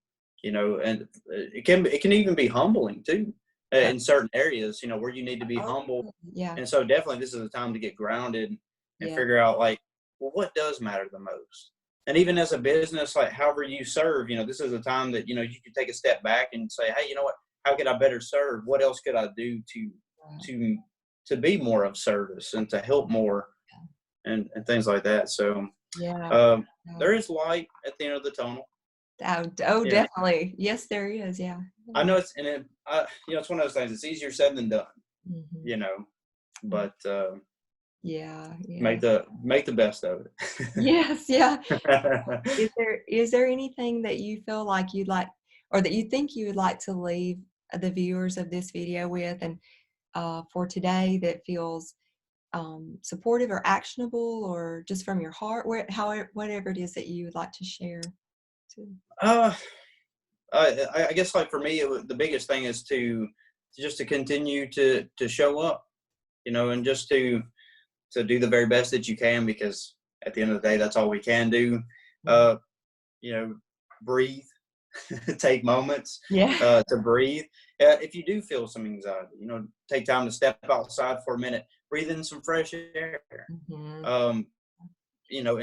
and it can even be humbling too, in certain areas, where you need to be humble. Yeah. And so definitely this is a time to get grounded and figure out like, well, what does matter the most? And even as a business, like however you serve, this is a time that, you can take a step back and say, hey, you know what, how could I better serve? What else could I do to be more of service and to help more? And things like that. So there is light at the end of the tunnel. Oh, definitely. Yes, there is. Yeah. I know it's it's one of those things. It's easier said than done. But make the best of it. Yes. Yeah. Is there anything that you feel like you'd like, or that you think you would like to leave the viewers of this video with, and for today, that feels supportive or actionable, or just from your heart, whatever it is that you would like to share too? I guess like for me, the biggest thing is to continue to show up, and just to do the very best that you can, because at the end of the day, that's all we can do. Breathe, take moments to breathe. If you do feel some anxiety, take time to step outside for a minute, breathe in some fresh air, and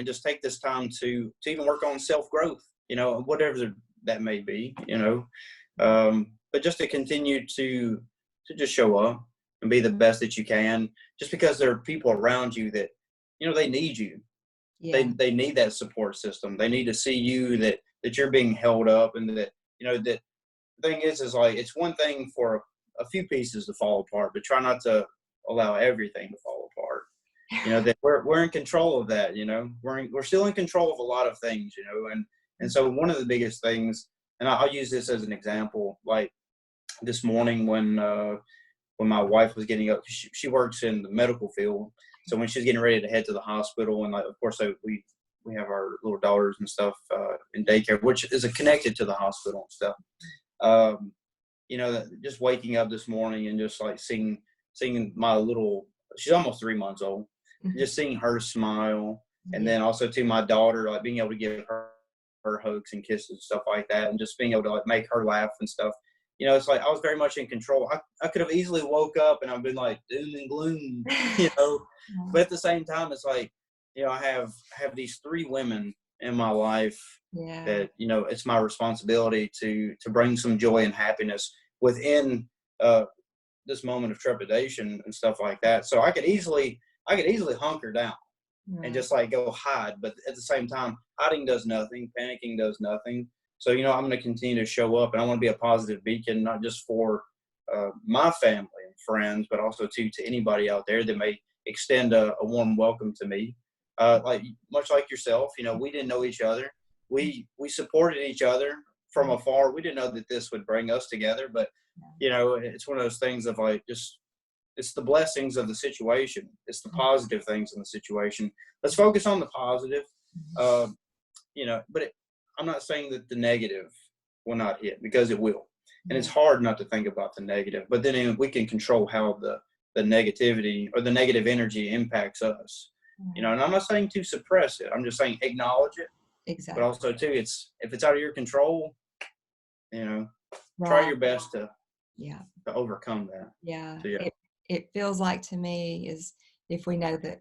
just take this time to even work on self-growth, whatever that may be, but just to continue to just show up and be the best that you can, just because there are people around you that, they need you. They need that support system. They need to see you that you're being held up, and that, that the thing is like, it's one thing for a few pieces to fall apart, but try not to allow everything to fall apart. that we're in control of that. We're still in control of a lot of things. And so one of the biggest things, and I'll use this as an example, like this morning when my wife was getting up, she works in the medical field. So when she's getting ready to head to the hospital, and like, of course, we have our little daughters and stuff in daycare, which is connected to the hospital and stuff. Just waking up this morning and just like seeing my little, she's almost 3 months old, just seeing her smile. And then also to my daughter, like being able to give her hugs and kisses and stuff like that, and just being able to like make her laugh and stuff. It's like I was very much in control. I could have easily woke up and I've been like doom and gloom, but at the same time, it's like, I have these 3 women in my life that, it's my responsibility to bring some joy and happiness within this moment of trepidation and stuff like that. So I could easily hunker down and just like go hide. But at the same time, hiding does nothing. Panicking does nothing. So, I'm going to continue to show up, and I want to be a positive beacon, not just for my family and friends, but also to anybody out there that may extend a warm welcome to me. Much like yourself, we didn't know each other. We supported each other from afar. We didn't know that this would bring us together, but, it's one of those things of like, it's the blessings of the situation. It's the positive things in the situation. Let's focus on the positive, but I'm not saying that the negative will not hit, because it will. And it's hard not to think about the negative, but then we can control how the negativity or the negative energy impacts us. And I'm not saying to suppress it. I'm just saying acknowledge it. Exactly. But also too, if it's out of your control, try your best to overcome that. Yeah. So, yeah. It feels like to me is, if we know that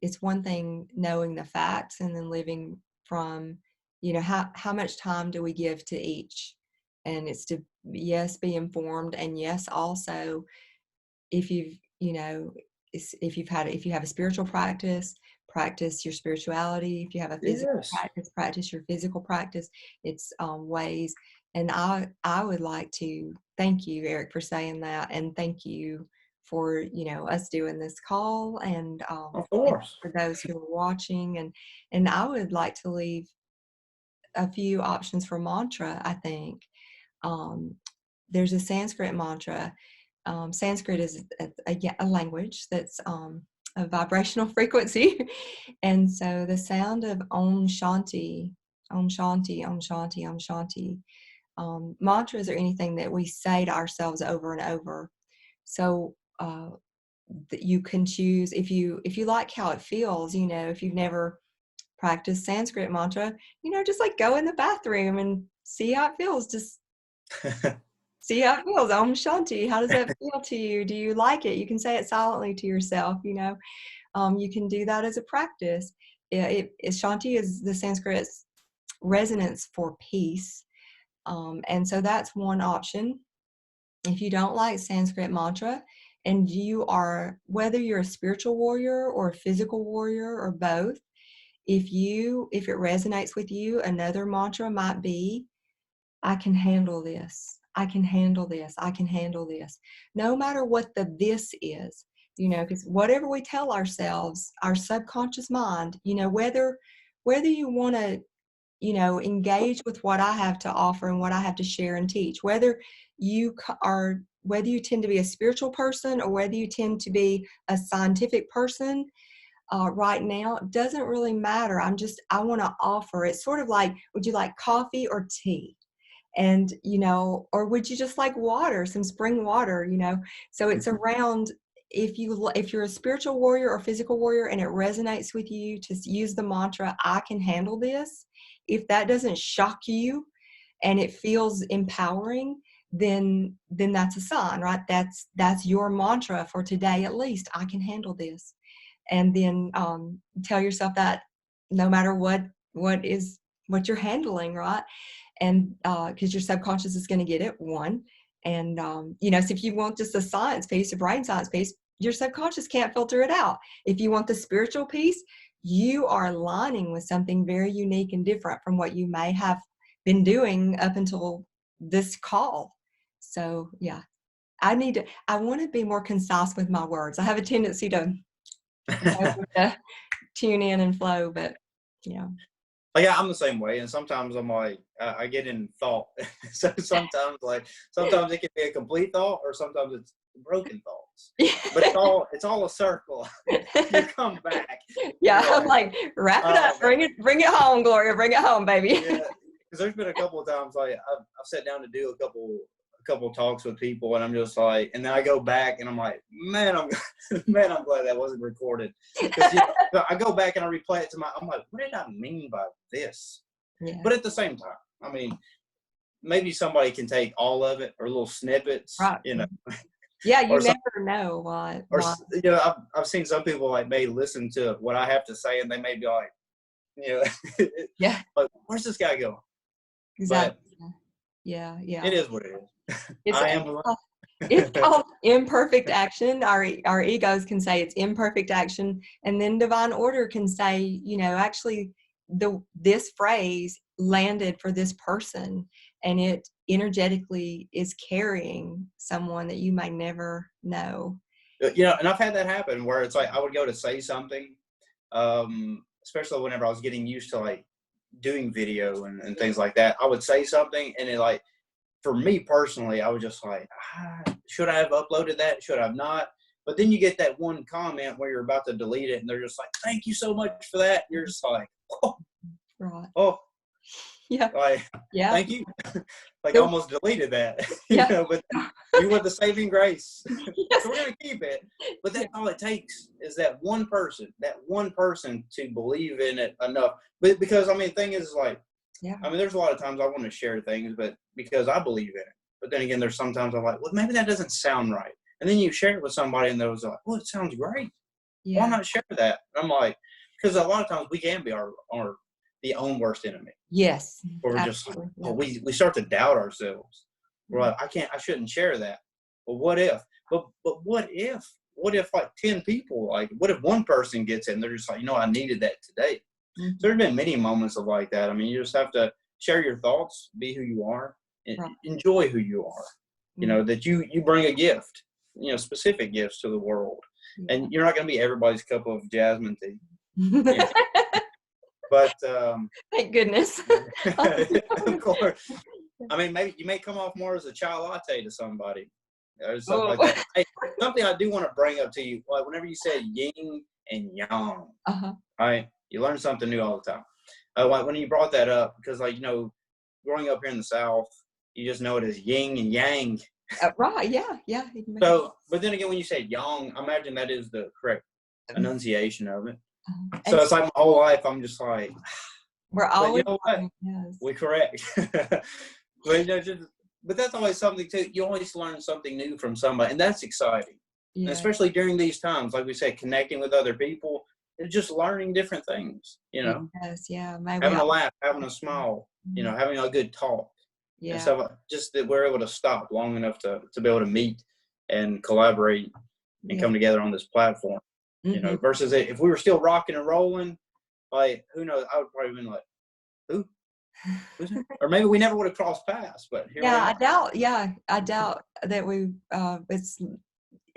it's one thing knowing the facts and then living from, how much time do we give to each? And it's to, yes, be informed. And yes, also, if you have a spiritual practice your spirituality. If you have a physical practice your physical practice. It's ways. And I would like to thank you, Eric, for saying that. And thank you for, us doing this call, and of course, and for those who are watching. And I would like to leave a few options for mantra. I think there's a Sanskrit mantra. Sanskrit is a language that's a vibrational frequency. And so the sound of Om Shanti, Om Shanti, Om Shanti, Om Shanti. Mantras are anything that we say to ourselves over and over. So you can choose, if you like how it feels, if you've never practiced Sanskrit mantra, just like go in the bathroom and see how it feels. Just see how it feels. Om Shanti. How does that feel to you? Do you like it? You can say it silently to yourself. You can do that as a practice. Shanti is the Sanskrit resonance for peace. And so that's one option. If you don't like Sanskrit mantra, and whether you're a spiritual warrior or a physical warrior or both, if it resonates with you, another mantra might be, I can handle this. I can handle this. I can handle this. No matter what this is, because whatever we tell ourselves, our subconscious mind, whether you want to, engage with what I have to offer and what I have to share and teach, whether you tend to be a spiritual person or whether you tend to be a scientific person, right now, it doesn't really matter. I want to offer. It's sort of like, would you like coffee or tea? And, or would you just like water, some spring water, So it's around, if you're a spiritual warrior or physical warrior and it resonates with you to use the mantra, I can handle this. If that doesn't shock you and it feels empowering, then that's a sign, right? That's your mantra for today, at least. I can handle this. And then tell yourself that no matter what you're handling, right? And because your subconscious is going to get it, one. And so if you want just a science piece, a brain science piece, your subconscious can't filter it out. If you want the spiritual piece, you are aligning with something very unique and different from what you may have been doing up until this call. So yeah, I want to be more concise with my words. I have a tendency to able to tune in and flow. But yeah. Yeah, I'm the same way, and sometimes I'm like, I get in thought. So sometimes it can be a complete thought, or sometimes it's broken thoughts. But it's all a circle. You come back. Yeah, You're I'm like, wrap it up, bring it home, Gloria, bring it home, baby. Yeah, because there's been a couple of times like I've sat down to do a couple talks with people, and I'm just like, and then I go back and I'm like, man, I'm glad that wasn't recorded, because I go back and I replay it I'm like, what did I mean by this? Yeah. But at the same time, I mean, maybe somebody can take all of it or little snippets, Right. you know. Yeah, you never know what. Or you know, I've seen some people like may listen to what I have to say, and they may be like, you know, Yeah, like, where's this guy going? exactly. Yeah. It is what it is. It's called imperfect action. Our egos can say it's imperfect action, and then divine order can say, you know, actually this phrase landed for this person, and it energetically is carrying someone that you may never know. You know, and I've had that happen where it's like I would go to say something, especially whenever I was getting used to like doing video and things like that. I would say something, and it like, for me personally, I was just like, should I have uploaded that? Should I have not? But then you get that one comment where you're about to delete it, and they're just like, thank you so much for that. You're just like, oh, Right. oh, yeah, like, yeah. thank you. Like, I almost deleted that, yeah. You know, but you were the saving grace. Yes. So we're going to keep it. But that's all it takes, is that one person to believe in it enough. But because, I mean, the thing is, like, Yeah. I mean, there's a lot of times I want to share things, but because I believe in it. But then again, there's sometimes I'm like, well, maybe that doesn't sound right. And then you share it with somebody, and they're like, well, it sounds great. Yeah. Why not share that? And I'm like, because a lot of times we can be our the own worst enemy. Yes. Or we're just like, oh, we start to doubt ourselves. We're like, I shouldn't share that. Well, what if? But what if? What if like 10 people, like, what if one person gets it and they're just like, you know, I needed that today. Mm-hmm. So there's been many moments of like that. I mean, you just have to share your thoughts, be who you are, and enjoy who you are. You know, that you bring a gift, you know, specific gifts to the world. And you're not going to be everybody's cup of jasmine tea. You know? But thank goodness. of course. I mean, maybe you may come off more as a chai latte to somebody, or something like that. Hey, something I do want to bring up to you, like whenever you say yin and yang, right? You learn something new all the time. Like when you brought that up, because like, you know, growing up here in the South, you just know it as yin and yang. Right? Yeah. So, but then again, when you say yang, I imagine that is the correct enunciation of it. So it's like my whole life, I'm just like, we're always, you know what? yes. We're correct. But, you know, but that's always something too. You always learn something new from somebody, and that's exciting. Yeah. And especially during these times, like we said, connecting with other people, and just learning different things. You know, yes, yeah, having a laugh, having a smile, you know, having a good talk, and stuff. Just that we're able to stop long enough to be able to meet and collaborate and come together on this platform. You know, versus if we were still rocking and rolling, like, who knows? I would probably been like, who? Or maybe we never would have crossed paths. But here we are. I doubt that we. It's,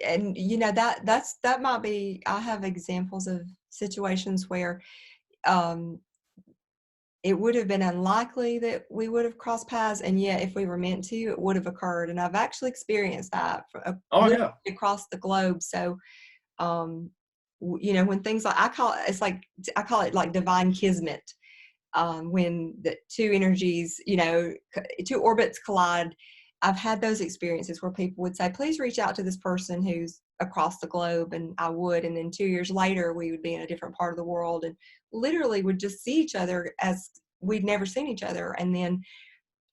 and you know, that might be. I have examples of situations where, it would have been unlikely that we would have crossed paths, and yet if we were meant to, it would have occurred. And I've actually experienced that across the globe. So, you know, when things like I call it like divine kismet. When the two energies, you know, two orbits collide. I've had those experiences where people would say, please reach out to this person who's across the globe, and I would, and then 2 years later we would be in a different part of the world and literally would just see each other as we'd never seen each other. And then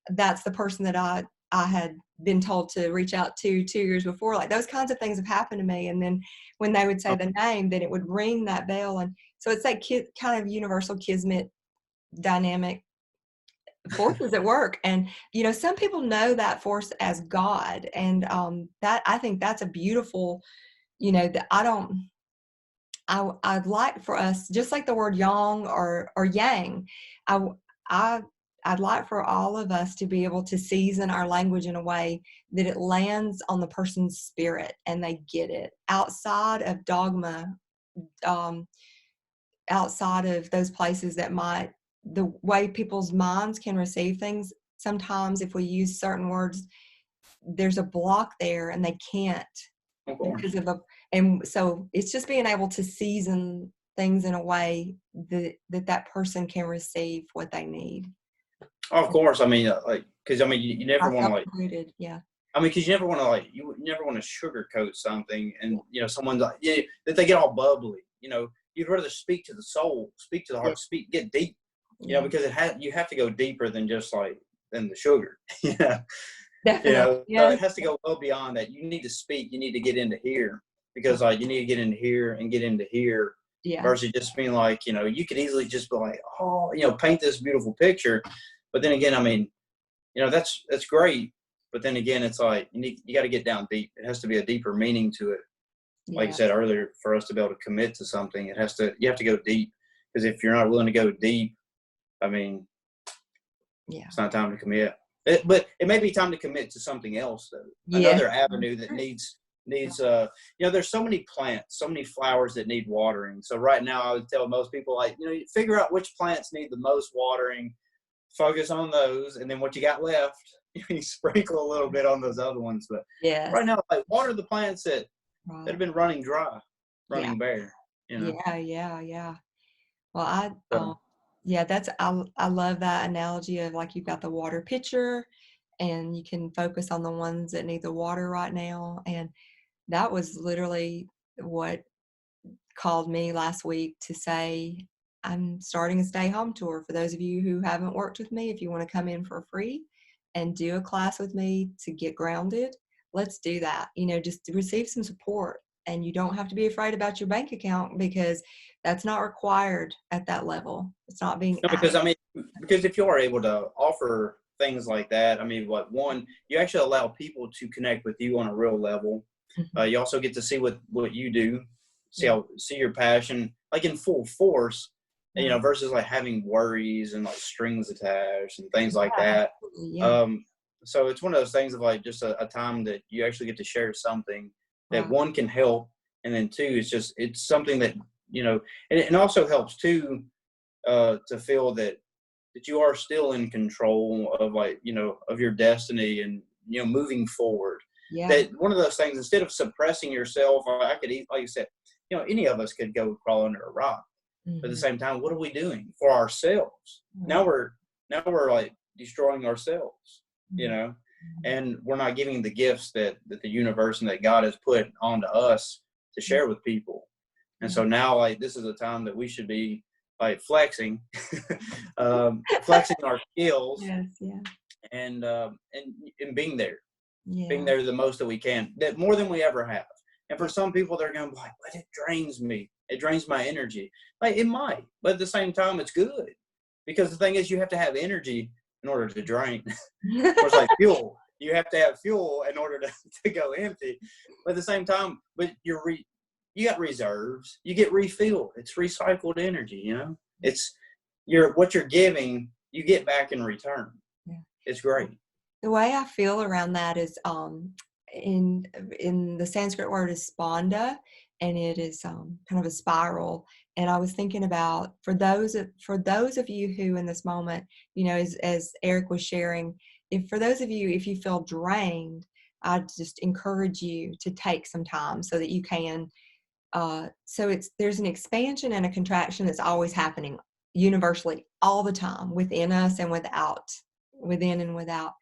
that's the person that I had been told to reach out to 2 years before. Like, those kinds of things have happened to me. And then when they would say the name, then it would ring that bell. And so it's that kind of universal kismet dynamic forces at work. And you know, some people know that force as God, and that, I think that's a beautiful, you know, that I'd like for us, just like the word yang or yang, I'd like for all of us to be able to season our language in a way that it lands on the person's spirit and they get it outside of dogma. um, outside of those places that might, the way people's minds can receive things, sometimes if we use certain words, there's a block there and they can't Of course. because of a, and so it's just being able to season things in a way that person can receive what they need. Of course. I mean, like, because I mean, you never want to like. Included, yeah. I mean, because you never want to like, you never want to sugarcoat something, and someone's like, yeah, that they get all bubbly. You'd rather speak to the soul, speak to the heart, get deep. Because you have to go deeper than just like than the sugar. Definitely. So it has to go well beyond that. You need to speak. You need to get into here, because like you need to get into here and get into here. Yeah. Versus just being like, you could easily just be like, oh, paint this beautiful picture, but then again, I mean, that's great. But then again, it's like you got to get down deep. It has to be a deeper meaning to it. Like I said earlier, for us to be able to commit to something, you have to go deep. Because if you're not willing to go deep, I mean, it's not time to commit. But it may be time to commit to something else, though. Another avenue that needs there's so many plants, so many flowers that need watering. So right now, I would tell most people, like, figure out which plants need the most watering, focus on those, and then what you got left, you sprinkle a little bit on those other ones. But right now, like, water the plants that have been running dry, running bare. Yeah. Well, I love that analogy of, like, you've got the water pitcher and you can focus on the ones that need the water right now. And that was literally what called me last week to say, I'm starting a stay home tour. For those of you who haven't worked with me, if you want to come in for free and do a class with me to get grounded, let's do that. Just to receive some support. And you don't have to be afraid about your bank account, because that's not required at that level. It's not being because if you are able to offer things like that, I mean, one, you actually allow people to connect with you on a real level. You also get to see what you do, see your passion, like, in full force, versus like having worries and like strings attached and things like that. So it's one of those things of like just a time that you actually get to share something that one can help, and then two, it's something that and it also helps too, to feel that you are still in control of, like, of your destiny, and moving forward. That one of those things, instead of suppressing yourself, I could eat, like you said, any of us could go crawl under a rock. But at the same time, what are we doing for ourselves? Now we're like destroying ourselves, and we're not giving the gifts that the universe and that God has put onto us to share with people. And so now, like, this is a time that we should be like flexing, flexing our skills, and being there, being there the most that we can, that more than we ever have. And for some people, they're going to be like, but it drains me. It drains my energy. Like, it might, but at the same time, it's good, because the thing is, you have to have energy in order to drain. It's like fuel. You have to have fuel in order to go empty. But at the same time, but you got reserves. You get refilled. It's recycled energy. It's what you're giving, you get back in return. It's great. The way I feel around that is, in the Sanskrit word is spanda, and it is kind of a spiral. And I was thinking about, for those of you who in this moment, as Eric was sharing, for those of you, if you feel drained, I just encourage you to take some time so that you can. There's an expansion and a contraction that's always happening universally all the time, within us and within and without.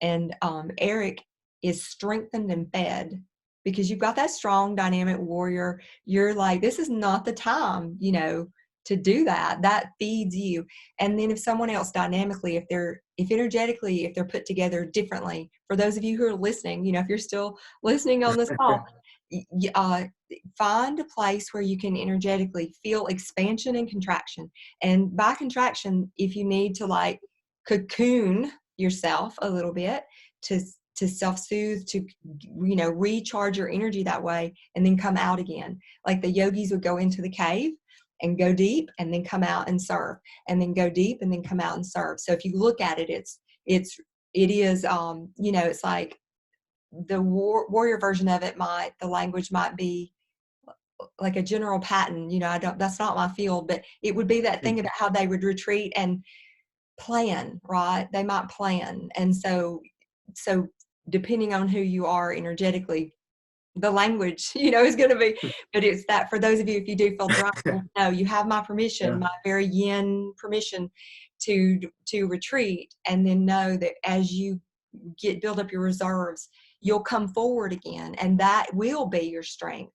And Eric is strengthened and fed because you've got that strong, dynamic warrior. You're like, this is not the time, to do that. That feeds you. And then if someone else dynamically, if energetically, if they're put together differently, for those of you who are listening, if you're still listening on this call, find a place where you can energetically feel expansion and contraction. And by contraction, if you need to, like, cocoon yourself a little bit to self-soothe, to recharge your energy that way, and then come out again, like the yogis would go into the cave and go deep and then come out and serve, and then go deep and then come out and serve. So if you look at it, it is it's like the warrior version of it. The language might be like a general pattern, that's not my field, but it would be that thing about how they would retreat and plan, right? They might plan. And so depending on who you are energetically, the language, is going to be, but it's that for those of you, if you do feel dry, no, you have my permission, Yeah. my very yin permission to retreat. And then know that as you build up your reserves, you'll come forward again, and that will be your strength.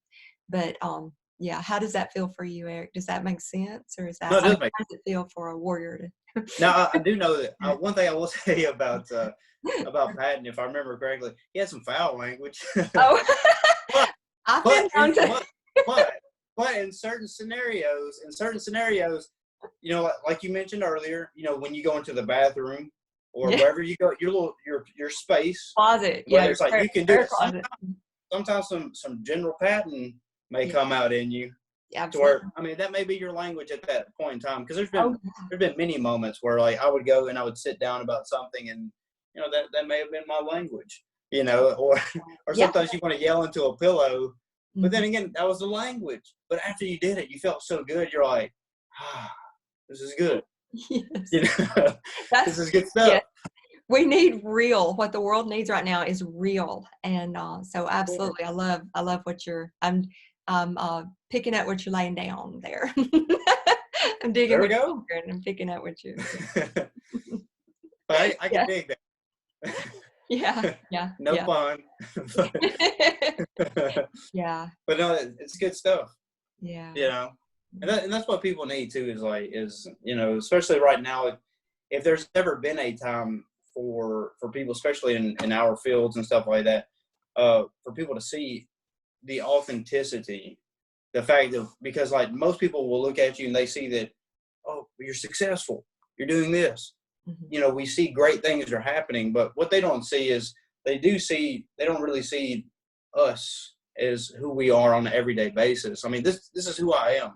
But yeah, how does that feel for you, Eric? Does that make sense, or is that, No, it does how does it feel for a warrior to Now, I do know that one thing I will say about Patton, if I remember correctly, he had some foul language. Oh, but, I've been known to. but in certain scenarios, like you mentioned earlier, when you go into the bathroom or wherever you go, your space Closet, whether it's like you can do it. Closet. Sometimes some general Patton may come out in you. Absolutely. To where, that may be your language at that point in time. Because there's been many moments where like I would go and I would sit down about something, and that may have been my language. Or sometimes you want to yell into a pillow, but then again, that was the language. But after you did it, you felt so good. You're like, this is good. Yes. This is good stuff. Yes. We need real. What the world needs right now is real. And so absolutely, I love what I'm picking up what you're laying down there. I'm digging there we what go. you're and I'm picking up what you're I can dig that. Yeah. No fun. Yeah. But no, it's good stuff. Yeah. And that's what people need too, is especially right now, if there's ever been a time for people, especially in our fields and stuff like that, for people to see the authenticity, the fact of, because like most people will look at you and they see that, oh, you're successful, you're doing this, we see great things are happening, but what they don't see is they don't really see us as who we are on an everyday basis. I mean, this is who I am.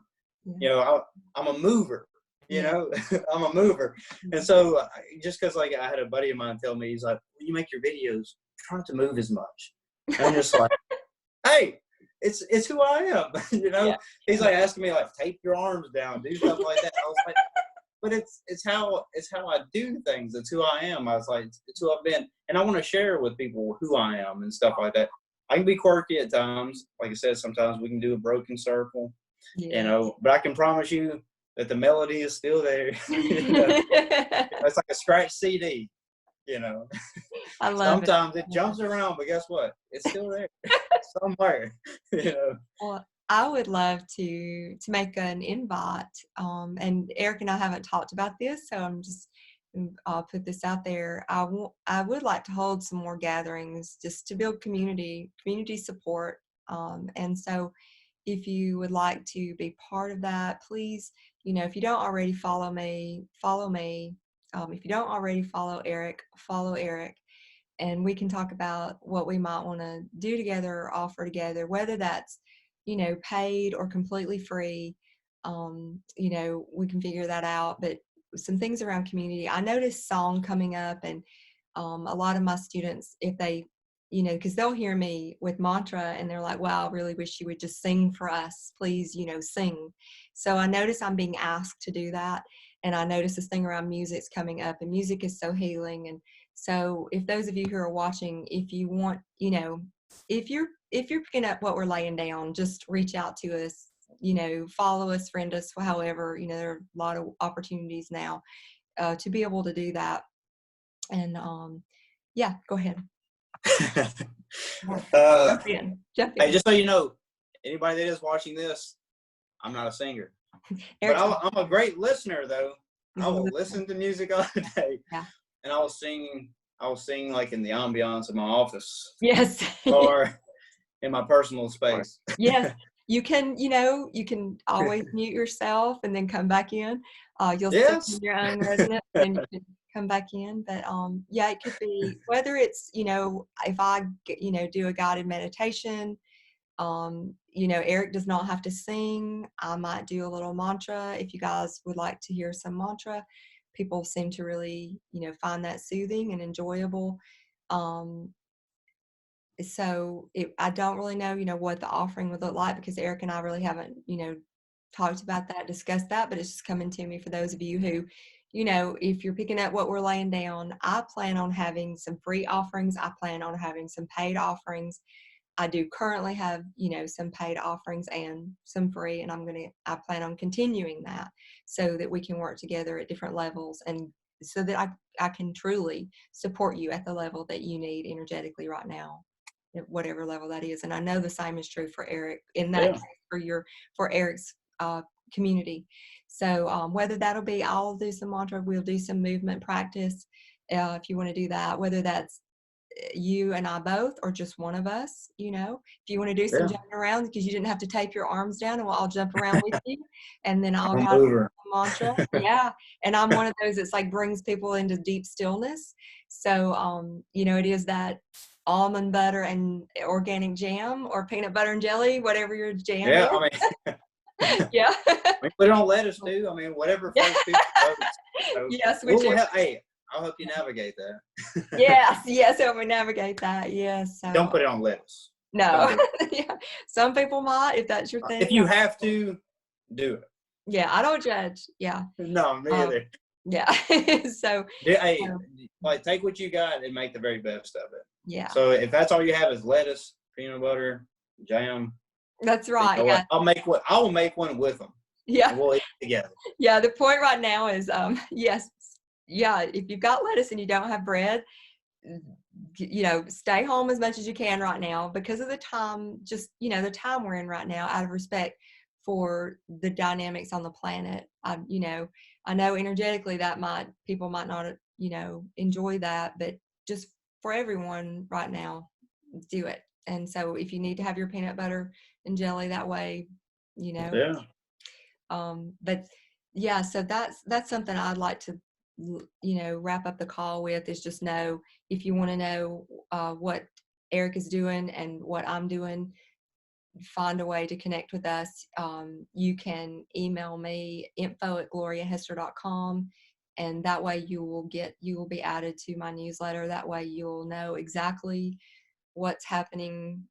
I'm a mover. I'm a mover. And so just because like I had a buddy of mine tell me, he's like, when you make your videos, try not to move as much. And I'm just like, hey, it's who I am. He's like asking me like, tape your arms down, do stuff like that. I was like, but it's how I do things. It's who I am. I was like, it's who I've been, and I want to share with people who I am and stuff like that. I can be quirky at times. Like I said, sometimes we can do a broken circle, but I can promise you that the melody is still there. It's like a scratch CD. I love sometimes it jumps around, but guess what? It's still there somewhere. Well, I would love to make an invite. And Eric and I haven't talked about this, so I'll put this out there. I would like to hold some more gatherings just to build community support. And so if you would like to be part of that, please, if you don't already follow me, follow me. If you don't already follow Eric, and we can talk about what we might want to do together or offer together, whether that's, paid or completely free. We can figure that out. But some things around community, I noticed song coming up, and a lot of my students, if they, because they'll hear me with mantra and they're like, wow, I really wish you would just sing for us, please, sing. So I notice I'm being asked to do that. And I notice this thing around music's coming up, and music is so healing. And so if those of you who are watching, if you want, if you're picking up what we're laying down, just reach out to us, follow us, friend us, however, there are a lot of opportunities now to be able to do that. And yeah, go ahead. Jump in. Hey, just so you know, anybody that is watching this, I'm not a singer. But I'm a great listener, though. I will listen to music all day. Yeah. And I will sing like in the ambiance of my office. Yes. Or in my personal space. Yes. You can always mute yourself and then come back in. You'll sit in your own resonance and you can come back in. But yeah, it could be whether it's, if I, do a guided meditation, Eric does not have to sing. I might do a little mantra. If you guys would like to hear some mantra, people seem to really, find that soothing and enjoyable. so I don't really know, what the offering would look like, because Eric and I really haven't, talked about that, discussed that, but it's just coming to me for those of you who, if you're picking up what we're laying down, I plan on having some free offerings. I plan on having some paid offerings. I do currently have, some paid offerings and some free, and I plan on continuing that so that we can work together at different levels, and so that I can truly support you at the level that you need energetically right now, at whatever level that is. And I know the same is true for Eric in that Yeah. case for Eric's community. So whether that'll be, I'll do some mantra, we'll do some movement practice. If you want to do that, whether that's you and I both, or just one of us, if you want to do some Yeah. jumping around, because you didn't have to tape your arms down, and we'll all jump around with you, and then I'll I'm have over. a mantra. Yeah. And I'm one of those that's like brings people into deep stillness. So it is that almond butter and organic jam, or peanut butter and jelly, whatever your jam Yeah, is. I mean, Yeah. we put it on lettuce too. I mean, whatever floats people's boats. So Yes, we'll whichever. help, hey, I'll help you navigate that. Yes, help me navigate that. Yes. Don't So put it on lettuce. Don't no. do it. Yeah. Some people might, if that's your thing. If you have to, do it. Yeah, I don't judge. Yeah. No, me Um, either. yeah. So Hey, um, like take what you got and make the very best of it. yeah, So if that's all you have is lettuce, peanut butter, jam, that's you right. know Yeah. what? I will make one with them, Yeah. and we'll eat together. Yeah. The point right now is, yes. Yeah. If you've got lettuce and you don't have bread, stay home as much as you can right now, because of the time, just, the time we're in right now, out of respect for the dynamics on the planet. I know energetically that people might not, enjoy that, but just for everyone right now, do it. And so if you need to have your peanut butter and jelly that way, Yeah. but yeah, so that's something I'd like to, wrap up the call with, is just know, if you want to know what Eric is doing and what I'm doing, find a way to connect with us. You can email me, info@gloriahester.com, and that way you will be added to my newsletter. That way you'll know exactly what's happening,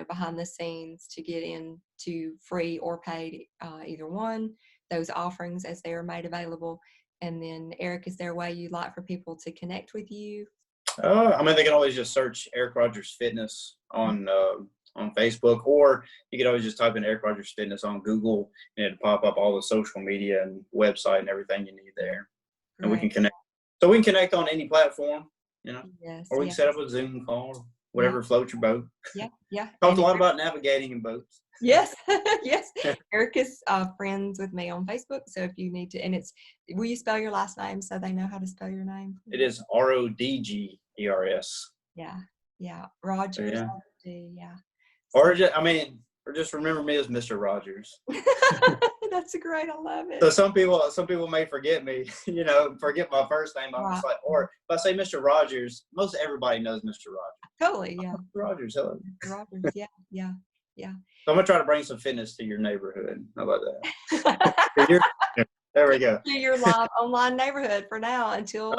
behind the scenes, to get into free or paid, either one, those offerings as they are made available. And then, Eric, is there a way you'd like for people to connect with you? I mean, they can always just search Eric Rodgers Fitness on Facebook, or you could always just type in Eric Rodgers Fitness on Google, and it'll pop up all the social media and website and everything you need there. And we can connect. So we can connect on any platform, Yes, or we can yes. set up a Zoom call, whatever floats your boat. Yeah. Talked a lot about navigating in boats. Yes, yes. Eric is friends with me on Facebook, so if you need to, and will you spell your last name so they know how to spell your name? It is Rodgers. Yeah. Rodgers. Yeah. Yeah. Or just remember me as Mr. Rodgers. That's great. I love it. So some people may forget me, forget my first name. I'm just like, or if I say Mr. Rodgers, most everybody knows Mr. Rodgers. Totally, yeah. Mr. Rodgers, hello. Rodgers, yeah. So I'm gonna try to bring some fitness to your neighborhood. How about that? There we go. To your live online neighborhood for now, until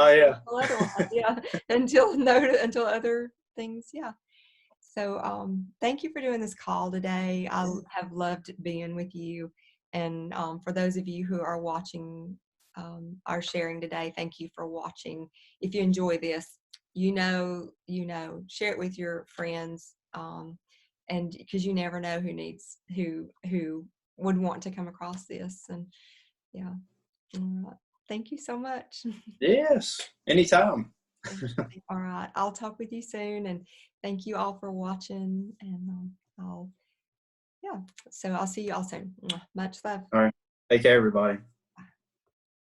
until other things, yeah. So thank you for doing this call today. I have loved being with you. And for those of you who are watching our sharing today, thank you for watching. If you enjoy this, share it with your friends, and because you never know who would want to come across this. And yeah, thank you so much. Yes, anytime. All right, I'll talk with you soon, and thank you all for watching. And so I'll see you all soon. Much love. All right, take care, everybody.